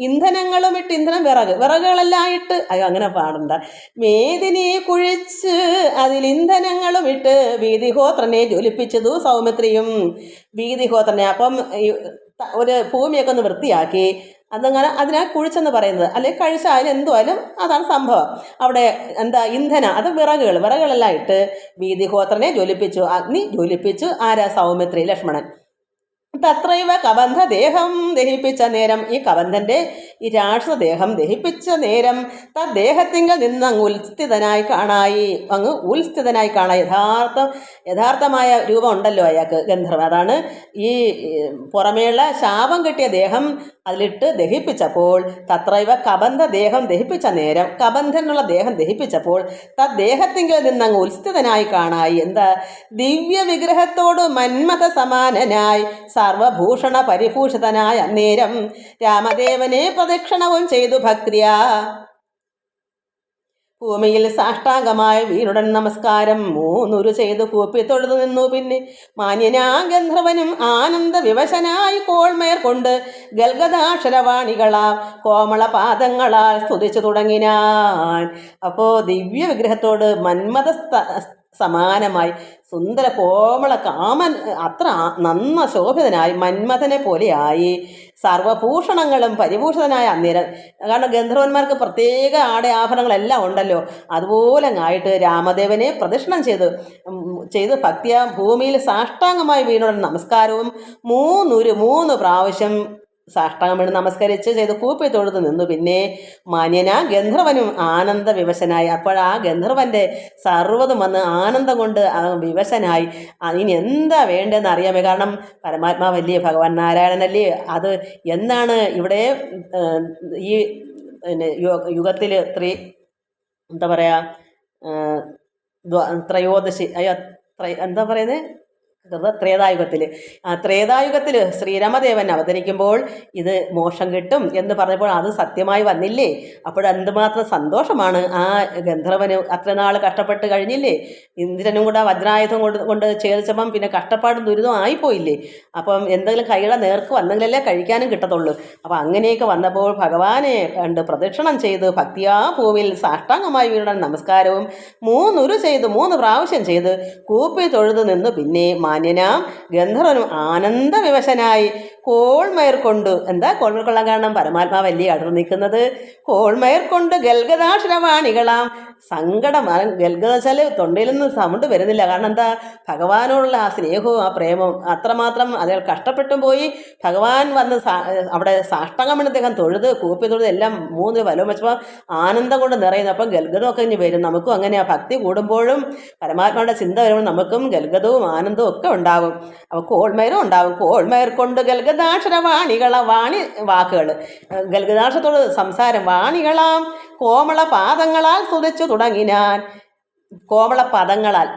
ഇന്ധനങ്ങളും ഇട്ട്, ഇന്ധനം വിറകുകളെല്ലാം ഇട്ട്, അയ്യോ അങ്ങനെ പാടണ്ട. മേദിനി കുഴിച്ച് അതിൽ ഇന്ധനങ്ങളും ഇട്ട് വീതിഹോത്രനെ ജ്വലിപ്പിച്ചതു സൗമിത്രിയും. വീതിഹോത്രനെ അപ്പം ഒരു ഭൂമിയൊക്കെ ഒന്ന് വൃത്തിയാക്കി അതങ്ങനെ അതിനാ കുഴിച്ചെന്ന് പറയുന്നത്. അല്ലെങ്കിൽ കഴിച്ചാലും എന്തുമായാലും അതാണ് സംഭവം. അവിടെ എന്താ ഇന്ധനം, അത് വിറകുകളെല്ലാം ഇട്ട് വീതിഹോത്രനെ ജ്വലിപ്പിച്ചു. അഗ്നി ജ്വലിപ്പിച്ചു. ആരാ? സൗമിത്രി, ലക്ഷ്മണൻ. തത്രൈവ കബന്ധ ദേഹം ദഹിപ്പിച്ച നേരം, ഈ കബന്ധൻ്റെ ഈ രാക്ഷസദേഹം ദഹിപ്പിച്ച നേരം തദ്ദേഹത്തിങ്കൽ നിന്ന് അങ്ങ് ഉത്സ്ഥിതനായി കാണായി. യഥാർത്ഥമായ രൂപം ഉണ്ടല്ലോ അയാൾക്ക്, ഗന്ധർവൻ. അതാണ് ഈ പുറമേയുള്ള ശാപം കിട്ടിയ ദേഹം അതിലിട്ട് ദഹിപ്പിച്ചപ്പോൾ, തത്രൈവ കബന്ധ ദേഹം ദഹിപ്പിച്ച നേരം, കബന്ധനുള്ള ദേഹം ദഹിപ്പിച്ചപ്പോൾ തദ്ദേഹത്തിങ്കിൽ നിന്നങ്ങ് ഉത്സ്ഥിതനായി കാണായി. എന്താ? ദിവ്യ വിഗ്രഹത്തോട് മന്മഥ സമാനനായി സർവഭൂഷണ പരിഭൂഷിതനായ അന്നേരം രാമദേവനെ പ്രദക്ഷിണവും ചെയ്തു ഭക്തിയാ ഭൂമിയിൽ സാഷ്ടാംഗമായി വീരുടൻ നമസ്കാരം മൂന്നുരു ചെയ്തു കൂപ്പി തൊഴുതു നിന്നു. പിന്നെ മാന്യനാ ഗന്ധർവനും ആനന്ദ വിവശനായി കോൾമേർ കൊണ്ട് ഗൽഗദാക്ഷരവാണികളാം കോമള പാദങ്ങളാൽ സ്തുതിച്ചു തുടങ്ങിനാൻ. അപ്പോൾ ദിവ്യ വിഗ്രഹത്തോട് മന്മഥ സമാനമായി സുന്ദര കോമള കാമൻ അത്ര നന്ന ശോഭിതനായി മന്മഥനെ പോലെയായി സർവഭൂഷണങ്ങളും പരിഭൂഷിതനായ അന്നേരം. കാരണം ഗന്ധർവന്മാർക്ക് പ്രത്യേക ആഭരണങ്ങളെല്ലാം ഉണ്ടല്ലോ, അതുപോലെ ആയിട്ട് രാമദേവനെ പ്രദക്ഷിണം ചെയ്ത് ഭക്തിയ ഭൂമിയിൽ സാഷ്ടാംഗമായി വീണുടൻ നമസ്കാരവും മൂന്ന് പ്രാവശ്യം സാഷ്ടാംഗം വീണ് നമസ്കരിച്ച് ചെയ്ത് കൂപ്പി തൊഴുതു നിന്നു. പിന്നെ മാന്യനാ ഗന്ധർവനും ആനന്ദ വിവശനായി. അപ്പോൾ ആ ഗന്ധർവൻ്റെ സർവ്വതും വന്ന് ആനന്ദം കൊണ്ട് വിവശനായി. ഇനി എന്താ വേണ്ടതെന്ന് അറിയാമേ. കാരണം പരമാത്മാവല്ലേ, ഭഗവാൻ നാരായണനല്ലേ. അത് എന്നാണ് ഇവിടെ ഈ യുഗത്തിൽ എന്താ പറയുക, ത്രയോദശി എന്താ പറയുന്നത്, ത്രേതായുഗത്തിൽ ശ്രീരാമദേവൻ അവതരിക്കുമ്പോൾ ഇത് മോക്ഷം കിട്ടും എന്ന് പറഞ്ഞപ്പോൾ അത് സത്യമായി വന്നില്ലേ. അപ്പോഴെന്തുമാത്രം സന്തോഷമാണ് ആ ഗന്ധർവന്. അത്ര നാൾ കഷ്ടപ്പെട്ട് കഴിഞ്ഞില്ലേ, ഇന്ദ്രനും കൂടെ വജ്രായുധം കൊണ്ട് ചേർച്ചപ്പം പിന്നെ കഷ്ടപ്പാടും ദുരിതവും ആയിപ്പോയില്ലേ. അപ്പം എന്തെങ്കിലും കൈകളെ നേർക്ക് വന്നെങ്കിലല്ലേ കഴിക്കാനും കിട്ടത്തുള്ളൂ. അപ്പം അങ്ങനെയൊക്കെ വന്നപ്പോൾ ഭഗവാനെ കണ്ട് പ്രദക്ഷിണം ചെയ്ത് ഭക്തിയാ ഭൂമിയിൽ സാഷ്ടാംഗമായി വീണ നമസ്കാരവും മൂന്ന് പ്രാവശ്യം ചെയ്ത് കൂപ്പി തൊഴുതു നിന്ന്. പിന്നെ മാന്യനാം ഗന്ധർവനും ആനന്ദ വിവശനായി കോൾമയർ കൊണ്ട്, എന്താ കോൾമയർ കൊള്ളാൻ കാരണം പരമാത്മാവല്ലേ അടുത്ത് നിൽക്കുന്നത്. കോൾമയർ കൊണ്ട് ഗൽഗദാക്ഷരവാണികളാം സങ്കടം. ഗൽഗദ വെച്ചാൽ തൊണ്ടയിൽ നിന്ന് സൗണ്ട് വരുന്നില്ല. കാരണം എന്താ, ഭഗവാനോടുള്ള ആ സ്നേഹവും ആ പ്രേമവും അത്രമാത്രം. അതിൽ കഷ്ടപ്പെട്ടും പോയി ഭഗവാൻ വന്ന് അവിടെ സാഷ്ടാംഗം അദ്ദേഹം കൂപ്പി തൊഴുത് എല്ലാം മൂന്ന് വലവും വെച്ചപ്പോൾ ആനന്ദം കൊണ്ട് നിറയുന്നു. അപ്പം ഗൽഗദമൊക്കെ ഇനി വരും. നമുക്കും അങ്ങനെയാ, ഭക്തി കൂടുമ്പോഴും പരമാത്മായുടെ ചിന്ത വരുമ്പോൾ നമുക്കും ഗൽഗദവും ആനന്ദവും ഒക്കെ ഉണ്ടാവും. അപ്പോൾ കോൾമയറും ഉണ്ടാവും. കോൾമയർ കൊണ്ട് ഗൽഗദാക്ഷരവാണികളാം, വാക്കുകൾ ഗൽഗദാക്ഷരത്തോട് സംസാരം, വാണികളാം കോമള പാദങ്ങളാൽ സ്തുതിച്ചു തുടങ്ങിനാൻ. കോമള പദങ്ങളാൽ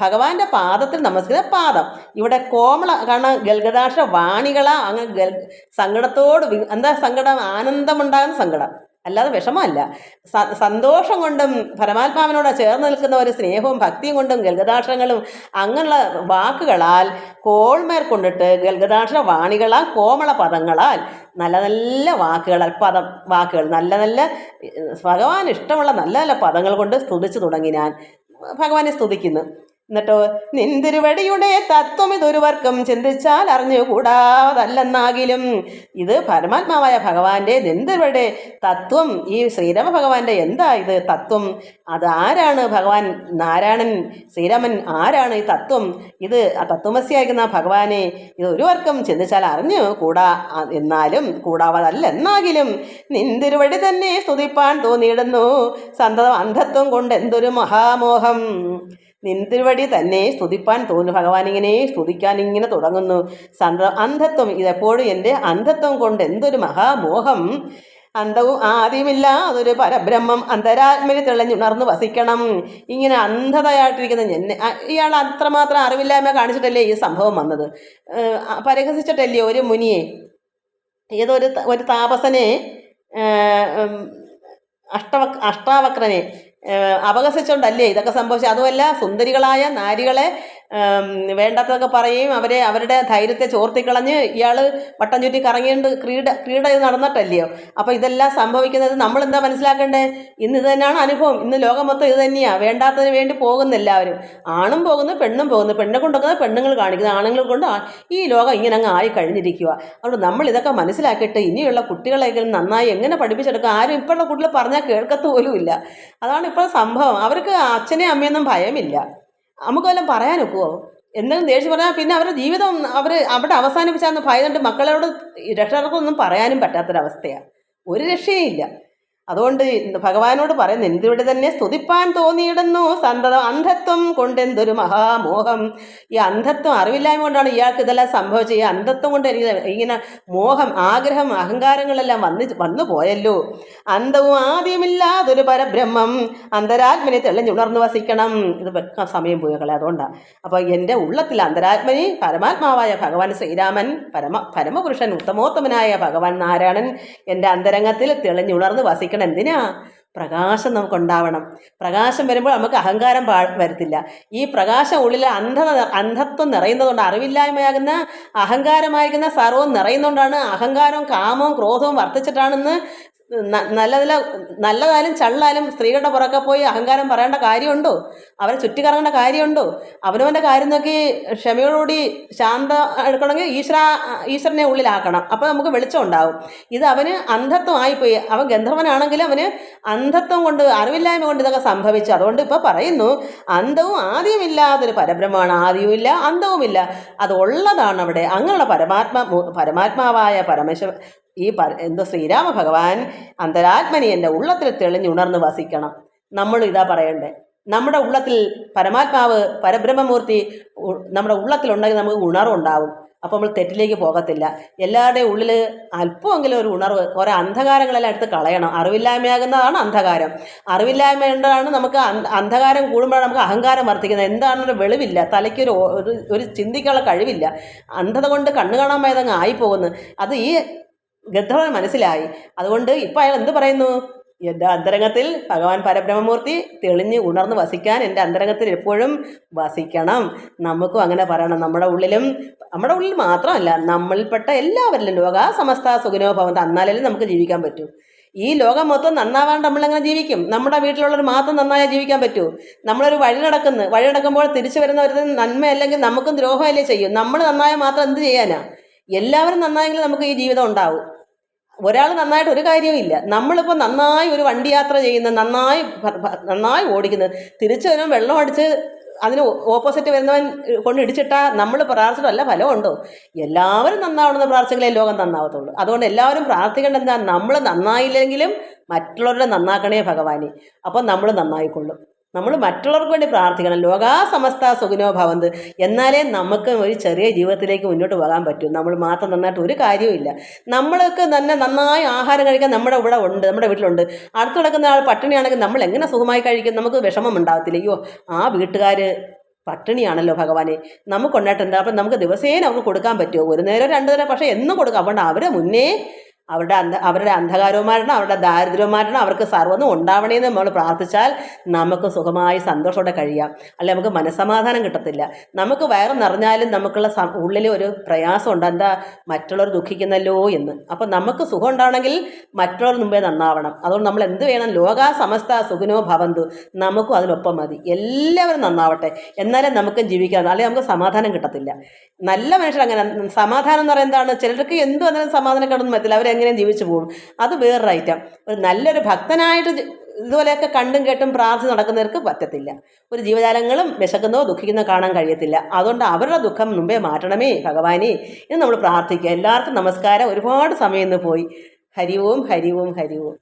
ഭഗവാന്റെ പാദത്തിൽ നമസ്കരിച്ച പാദം. ഇവിടെ കോമള കാരണം ഗൽഗദാക്ഷര വാണികളാ. അങ്ങ് സങ്കടത്തോട്, എന്താ സങ്കടം, ആനന്ദമുണ്ടാകുന്ന സങ്കടം, അല്ലാതെ വിഷമമല്ല. സന്തോഷം കൊണ്ടും പരമാത്മാവിനോട് ചേർന്ന് നിൽക്കുന്ന ഒരു സ്നേഹവും ഭക്തിയും കൊണ്ടും ഗൽഗദാക്ഷരങ്ങളും അങ്ങനെയുള്ള വാക്കുകളാൽ കോൾമേർ കൊണ്ടിട്ട് ഗൽഗദാക്ഷര വാണികളാൽ കോമള പദങ്ങളാൽ നല്ല നല്ല വാക്കുകൾ നല്ല ഭഗവാൻ ഇഷ്ടമുള്ള നല്ല നല്ല പദങ്ങൾ കൊണ്ട് സ്തുതിച്ചു തുടങ്ങി. ഞാൻ ഭഗവാനെ സ്തുതിക്കുന്നു. എന്നിട്ടോ, നിന്തിരുവടിയുടെ തത്വം ഇതൊരുവർക്കും ചിന്തിച്ചാൽ അറിഞ്ഞുകൂടാതല്ലെന്നാകിലും. ഇത് പരമാത്മാവായ ഭഗവാന്റെ നിന്തിരുവയുടെ തത്വം, ഈ ശ്രീരാമ ഭഗവാന്റെ എന്താ ഇത് തത്വം, അത് ആരാണ് ഭഗവാൻ നാരായണൻ ശ്രീരാമൻ, ആരാണ് ഈ തത്വം, ഇത് ആ തത്വമസിയായിരിക്കുന്ന ഭഗവാനെ ഇത് ഒരുവർക്കും ചിന്തിച്ചാൽ അറിഞ്ഞുകൂടാ എന്നാകിലും നിന്തിരുവടി തന്നെ സ്തുതിപ്പാൻ തോന്നിയിടുന്നു സന്തതം അന്ധത്വം കൊണ്ട് എന്തൊരു മഹാമോഹം. നിന്തിരുവടി തന്നെ സ്തുതിപ്പാൻ തോന്നുന്നു. ഭഗവാൻ ഇങ്ങനെ സ്തുതിക്കാൻ ഇങ്ങനെ തുടങ്ങുന്നു. അന്ധത്വം, ഇതെപ്പോഴും എൻ്റെ അന്ധത്വം കൊണ്ട് എന്തൊരു മഹാമോഹം. അന്തവും ആദ്യമില്ല അതൊരു പരബ്രഹ്മം അന്തരാത്മനി തെളിഞ്ഞുണർന്ന് വസിക്കണം. ഇങ്ങനെ അന്ധതയായിട്ടിരിക്കുന്ന എന്നെ ഇയാൾ അത്രമാത്രം അറിവില്ലായ്മ കാണിച്ചിട്ടല്ലേ ഈ സംഭവം വന്നത്. പരിഹസിച്ചിട്ടല്ലേ ഒരു മുനിയെ. ഒരു താപസനെ, അഷ്ടാവക്രനെ അപഹസിച്ചുകൊണ്ടല്ലേ ഇതൊക്കെ സംഭവിച്ചത്? അതുമല്ല, സുന്ദരികളായ നാരികളെ വേണ്ടാത്തതൊക്കെ പറയുകയും അവരുടെ ധൈര്യത്തെ ചോർത്തിക്കളഞ്ഞ് ഇയാൾ വട്ടം ചുറ്റി കറങ്ങിയിട്ട് ക്രീഡ ഇത് നടന്നിട്ടല്ലയോ? അപ്പോൾ ഇതെല്ലാം സംഭവിക്കുന്നത് നമ്മളെന്താ മനസ്സിലാക്കേണ്ടത്? ഇന്ന് ഇത് തന്നെയാണ് അനുഭവം. ഇന്ന് ലോകം മൊത്തം ഇത് തന്നെയാണ്. വേണ്ടാത്തതിന് വേണ്ടി പോകുന്നു എല്ലാവരും. ആണും പോകുന്നു, പെണ്ണും പോകുന്നു. പെണ്ണെ കൊണ്ടൊക്കെ പെണ്ണുങ്ങൾ കാണിക്കുന്നത്, ആണുങ്ങൾ കൊണ്ട് ഈ ലോകം ഇങ്ങനെ അങ്ങ് ആയി കഴിഞ്ഞിരിക്കുക. അതുകൊണ്ട് നമ്മൾ ഇതൊക്കെ മനസ്സിലാക്കിയിട്ട് ഇനിയുള്ള കുട്ടികളെങ്കിലും നന്നായി എങ്ങനെ പഠിപ്പിച്ചെടുക്കുക. ആരും ഇപ്പോഴുള്ള കുട്ടികൾ പറഞ്ഞാൽ കേൾക്കത്ത് പോലും ഇല്ല. അതാണ് ഇപ്പോൾ സംഭവം. അവർക്ക് അച്ഛനെയും അമ്മയൊന്നും ഭയമില്ല. നമുക്ക് വല്ലതും പറയാനൊക്കുമോ? എന്തെങ്കിലും ദേഷ്യം പറഞ്ഞാൽ പിന്നെ അവരുടെ ജീവിതം അവിടെ അവസാനിപ്പിച്ചാന്ന് ഭയന്നിട്ട് മക്കളോട് രക്ഷകർക്കൊന്നും പറയാനും പറ്റാത്തൊരവസ്ഥയാണ്. ഒരു രക്ഷയും. അതുകൊണ്ട് ഭഗവാനോട് പറയുന്നു, എന്തിവിടെ തന്നെ സ്തുതിപ്പാൻ തോന്നിയിടുന്നു സന്തതം അന്ധത്വം കൊണ്ടെന്തൊരു മഹാമോഹം. ഈ അന്ധത്വം, അറിവില്ലായ്മ കൊണ്ടാണ് ഇയാൾക്ക് ഇതെല്ലാം സംഭവിച്ചത്. ഈ അന്ധത്വം കൊണ്ട് എനിക്ക് ഇങ്ങനെ മോഹം, ആഗ്രഹം, അഹങ്കാരങ്ങളെല്ലാം വന്നു പോയല്ലോ. അന്തവും ആദ്യമില്ലാതൊരു പരബ്രഹ്മം അന്തരാത്മനെ തെളിഞ്ഞുണർന്നു വസിക്കണം. ഇത് വെക്കാൻ സമയം പോയി കളെ, അതുകൊണ്ടാണ്. അപ്പോൾ എൻ്റെ ഉള്ളത്തിൽ അന്തരാത്മനി പരമാത്മാവായ ഭഗവാൻ ശ്രീരാമൻ, പരമപുരുഷൻ, ഉത്തമോത്തമനായ ഭഗവാൻ നാരായണൻ എൻ്റെ അന്തരംഗത്തിൽ തെളിഞ്ഞുണർന്ന് വസിക്കണം. എന്തിനാ? പ്രകാശം നമുക്കുണ്ടാവണം. പ്രകാശം വരുമ്പോൾ നമുക്ക് അഹങ്കാരം വരത്തില്ല. ഈ പ്രകാശം ഉള്ളിൽ അന്ധത്വം നിറയുന്നതുകൊണ്ട്, അറിവില്ലായ്മയാകുന്ന അഹങ്കാരമായിരിക്കുന്ന സർവ്വം നിറയുന്നതുകൊണ്ടാണ് അഹങ്കാരവും കാമവും ക്രോധവും വർദ്ധിച്ചിട്ടാണെന്ന് നല്ലതായാലും ചള്ളായാലും സ്ത്രീകളുടെ പുറകെ പോയി അഹങ്കാരം പറയേണ്ട കാര്യമുണ്ടോ? അവരെ ചുറ്റിക്കറങ്ങേണ്ട കാര്യമുണ്ടോ? അവനവൻ്റെ കാര്യം നോക്കി ക്ഷമയോടുകൂടി ശാന്ത എടുക്കണമെങ്കിൽ ഈശ്വരനെ ഉള്ളിലാക്കണം. അപ്പോൾ നമുക്ക് വെളിച്ചം ഉണ്ടാവും. ഇത് അവന് അന്ധത്വമായിപ്പോയി. അവൻ ഗന്ധർവനാണെങ്കിലും അവന് അന്ധത്വം കൊണ്ട്, അറിവില്ലായ്മ കൊണ്ട് ഇതൊക്കെ സംഭവിച്ചു. അതുകൊണ്ട് ഇപ്പോൾ പറയുന്നു, അന്തവും ആദ്യമില്ലാതൊരു പരബ്രഹ്മമാണ്. ആദ്യവുമില്ല, അന്തവുമില്ല, അത് ഉള്ളതാണ് അവിടെ. അങ്ങനെയുള്ള പരമാത്മാവായ പരമേശ്വര ശ്രീരാമ ഭഗവാൻ അന്തരാത്മനി എൻ്റെ ഉള്ളത്തിൽ തെളിഞ്ഞുണർന്ന് വസിക്കണം. നമ്മൾ ഇതാ പറയണ്ടേ. നമ്മുടെ ഉള്ളത്തിൽ പരമാത്മാവ്, പരബ്രഹ്മമൂർത്തി നമ്മുടെ ഉള്ളത്തിലുണ്ടെങ്കിൽ നമുക്ക് ഉണർവുണ്ടാവും. അപ്പോൾ നമ്മൾ തെറ്റിലേക്ക് പോകത്തില്ല. എല്ലാവരുടെയും ഉള്ളിൽ അല്പമെങ്കിലും ഒരു ഉണർവ്, കുറേ അന്ധകാരങ്ങളെല്ലാം എടുത്ത് കളയണം. അറിവില്ലായ്മയാകുന്നതാണ് അന്ധകാരം. അറിവില്ലായ്മ കൊണ്ടാണ് നമുക്ക് അന്ധകാരം കൂടുമ്പോഴാണ് നമുക്ക് അഹങ്കാരം വർദ്ധിക്കുന്നത്. എന്താണെന്നൊരു വെളിവില്ല, തലയ്ക്കൊരു ഒരു ചിന്തിക്കാനുള്ള കഴിവില്ല. അന്ധത കൊണ്ട് കണ്ണു കാണാൻ വയ്യാതങ്ങ് ആയിപ്പോകുന്നു. അത് ഈ ഗന്ധർവൻ മനസ്സിലായി. അതുകൊണ്ട് ഇപ്പം അയാൾ എന്ത് പറയുന്നു? എൻ്റെ അന്തരംഗത്തിൽ ഭഗവാൻ പരബ്രഹ്മമൂർത്തി തെളിഞ്ഞ് ഉണർന്ന് വസിക്കാൻ എൻ്റെ അന്തരംഗത്തിൽ എപ്പോഴും വസിക്കണം. നമുക്കും അങ്ങനെ പറയണം. നമ്മുടെ ഉള്ളിൽ മാത്രമല്ല, നമ്മളിൽപ്പെട്ട എല്ലാവരിലും ലോകാ സമസ്ത സുഖിനോ ഭവന്തു. എന്നാലും നമുക്ക് ജീവിക്കാൻ പറ്റൂ. ഈ ലോകം മൊത്തം നന്നാവാണ്ട് നമ്മളെങ്ങനെ ജീവിക്കും? നമ്മുടെ വീട്ടിലുള്ളവർ മാത്രം നന്നായാൽ ജീവിക്കാൻ പറ്റൂ? നമ്മളൊരു വഴി നടക്കുമ്പോൾ തിരിച്ചു വരുന്ന ഒരു നന്മ അല്ലെങ്കിൽ നമുക്കും ദ്രോഹമല്ലേ ചെയ്യും. നമ്മൾ നന്നായാൽ മാത്രം എന്ത് ചെയ്യാനാ? എല്ലാവരും നന്നായെങ്കിൽ നമുക്ക് ഈ ജീവിതം ഉണ്ടാവും. ഒരാൾ നന്നായിട്ട് ഒരു കാര്യവുമില്ല. നമ്മളിപ്പോൾ നന്നായി ഒരു വണ്ടി യാത്ര ചെയ്യുന്നത്, നന്നായി ഓടിക്കുന്നത്, തിരിച്ചു വരുമ്പോൾ വെള്ളം അടിച്ച് അതിന് ഓപ്പോസിറ്റ് വരുന്നവൻ കൊണ്ട് ഇടിച്ചിട്ടാൽ നമ്മൾ പ്രാർത്ഥിച്ചിട്ടല്ല ഫലമുണ്ടോ? എല്ലാവരും നന്നാവണമെന്ന് പ്രാർത്ഥിച്ചെങ്കിലേ ലോകം നന്നാവത്തുള്ളൂ. അതുകൊണ്ട് എല്ലാവരും പ്രാർത്ഥിക്കേണ്ടത് എന്താ? നമ്മൾ നന്നായില്ലെങ്കിലും മറ്റുള്ളവരുടെ നന്നാക്കണേ ഭഗവാനെ. അപ്പം നമ്മൾ നന്നായിക്കൊള്ളും. നമ്മൾ മറ്റുള്ളവർക്ക് വേണ്ടി പ്രാർത്ഥിക്കണം. ലോകാ സമസ്ത സുഖിനോ ഭവന്തു. എന്നാലേ നമുക്ക് ഒരു ചെറിയ ജീവിതത്തിലേക്ക് മുന്നോട്ട് പോകാൻ പറ്റും. നമ്മൾ മാത്രം നന്നായിട്ട് ഒരു കാര്യവുമില്ല. നമ്മൾക്ക് തന്നെ നന്നായി ആഹാരം കഴിക്കാൻ നമ്മുടെ വീട്ടിലുണ്ട്. അടുത്ത് കിടക്കുന്ന ആൾ പട്ടിണിയാണെങ്കിൽ നമ്മൾ എങ്ങനെ സുഖമായി കഴിക്കും? നമുക്ക് വിഷമം ഉണ്ടാകത്തില്ല. അയ്യോ, ആ വീട്ടുകാർ പട്ടിണിയാണല്ലോ ഭഗവാനെ, നമുക്കുണ്ടായിട്ടുണ്ട്. അപ്പം നമുക്ക് ദിവസേന അവർക്ക് കൊടുക്കാൻ പറ്റുമോ? ഒരു നേരം 2 നേരം, പക്ഷേ എന്നും കൊടുക്കാം. അതുകൊണ്ട് അവരെ മുന്നേ അവരുടെ അന്ധകാരവും മാറ്റണം, അവരുടെ ദാരിദ്ര്യവും മാറ്റണം, അവർക്ക് സർവ്വതും ഉണ്ടാവണേന്ന് നമ്മൾ പ്രാർത്ഥിച്ചാൽ നമുക്ക് സുഖമായി സന്തോഷത്തോടെ കഴിയാം. അല്ലെ നമുക്ക് മനസ്സമാധാനം കിട്ടത്തില്ല. നമുക്ക് വയറ് നിറഞ്ഞാലും നമുക്കുള്ള ഉള്ളിൽ ഒരു പ്രയാസം ഉണ്ട്. എന്താ? മറ്റുള്ളവർ ദുഃഖിക്കുന്നല്ലോ എന്ന്. അപ്പം നമുക്ക് സുഖം ഉണ്ടാവണമെങ്കിൽ മറ്റുള്ളവർ മുമ്പേ നന്നാവണം. അതുകൊണ്ട് നമ്മൾ എന്ത് വേണം? ലോകാ സമസ്ത സുഖിനോ ഭവന്തു. നമുക്കും അതിനൊപ്പം മതി. എല്ലാവരും നന്നാവട്ടെ, എന്നാലേ നമുക്കും ജീവിക്കാം. അല്ലെങ്കിൽ നമുക്ക് സമാധാനം കിട്ടത്തില്ല. നല്ല മനുഷ്യർ അങ്ങനെ. സമാധാനം എന്ന് പറയുന്നത് എന്താണ്? ചിലർക്ക് എന്ത് വന്നാലും സമാധാനം കിടന്നു പറ്റില്ല. അവരെങ്ങനെയും ജീവിച്ചു പോകും. അത് വേറൊരു ഐറ്റം. ഒരു നല്ലൊരു ഭക്തനായിട്ട് ഇതുപോലെയൊക്കെ കണ്ടും കേട്ടും പ്രാർത്ഥിച്ച് നടക്കുന്നവർക്ക് പറ്റത്തില്ല. ഒരു ജീവജാലങ്ങളും വിശക്കുന്നോ ദുഃഖിക്കുന്നോ കാണാൻ കഴിയത്തില്ല. അതുകൊണ്ട് അവരുടെ ദുഃഖം മുമ്പേ മാറ്റണമേ ഭഗവാനെ എന്ന് നമ്മൾ പ്രാർത്ഥിക്കുക. എല്ലാവർക്കും നമസ്കാരം. ഒരുപാട് സമയം ഇന്ന് പോയി. ഹരി ഓം, ഹരി ഓം, ഹരി ഓം.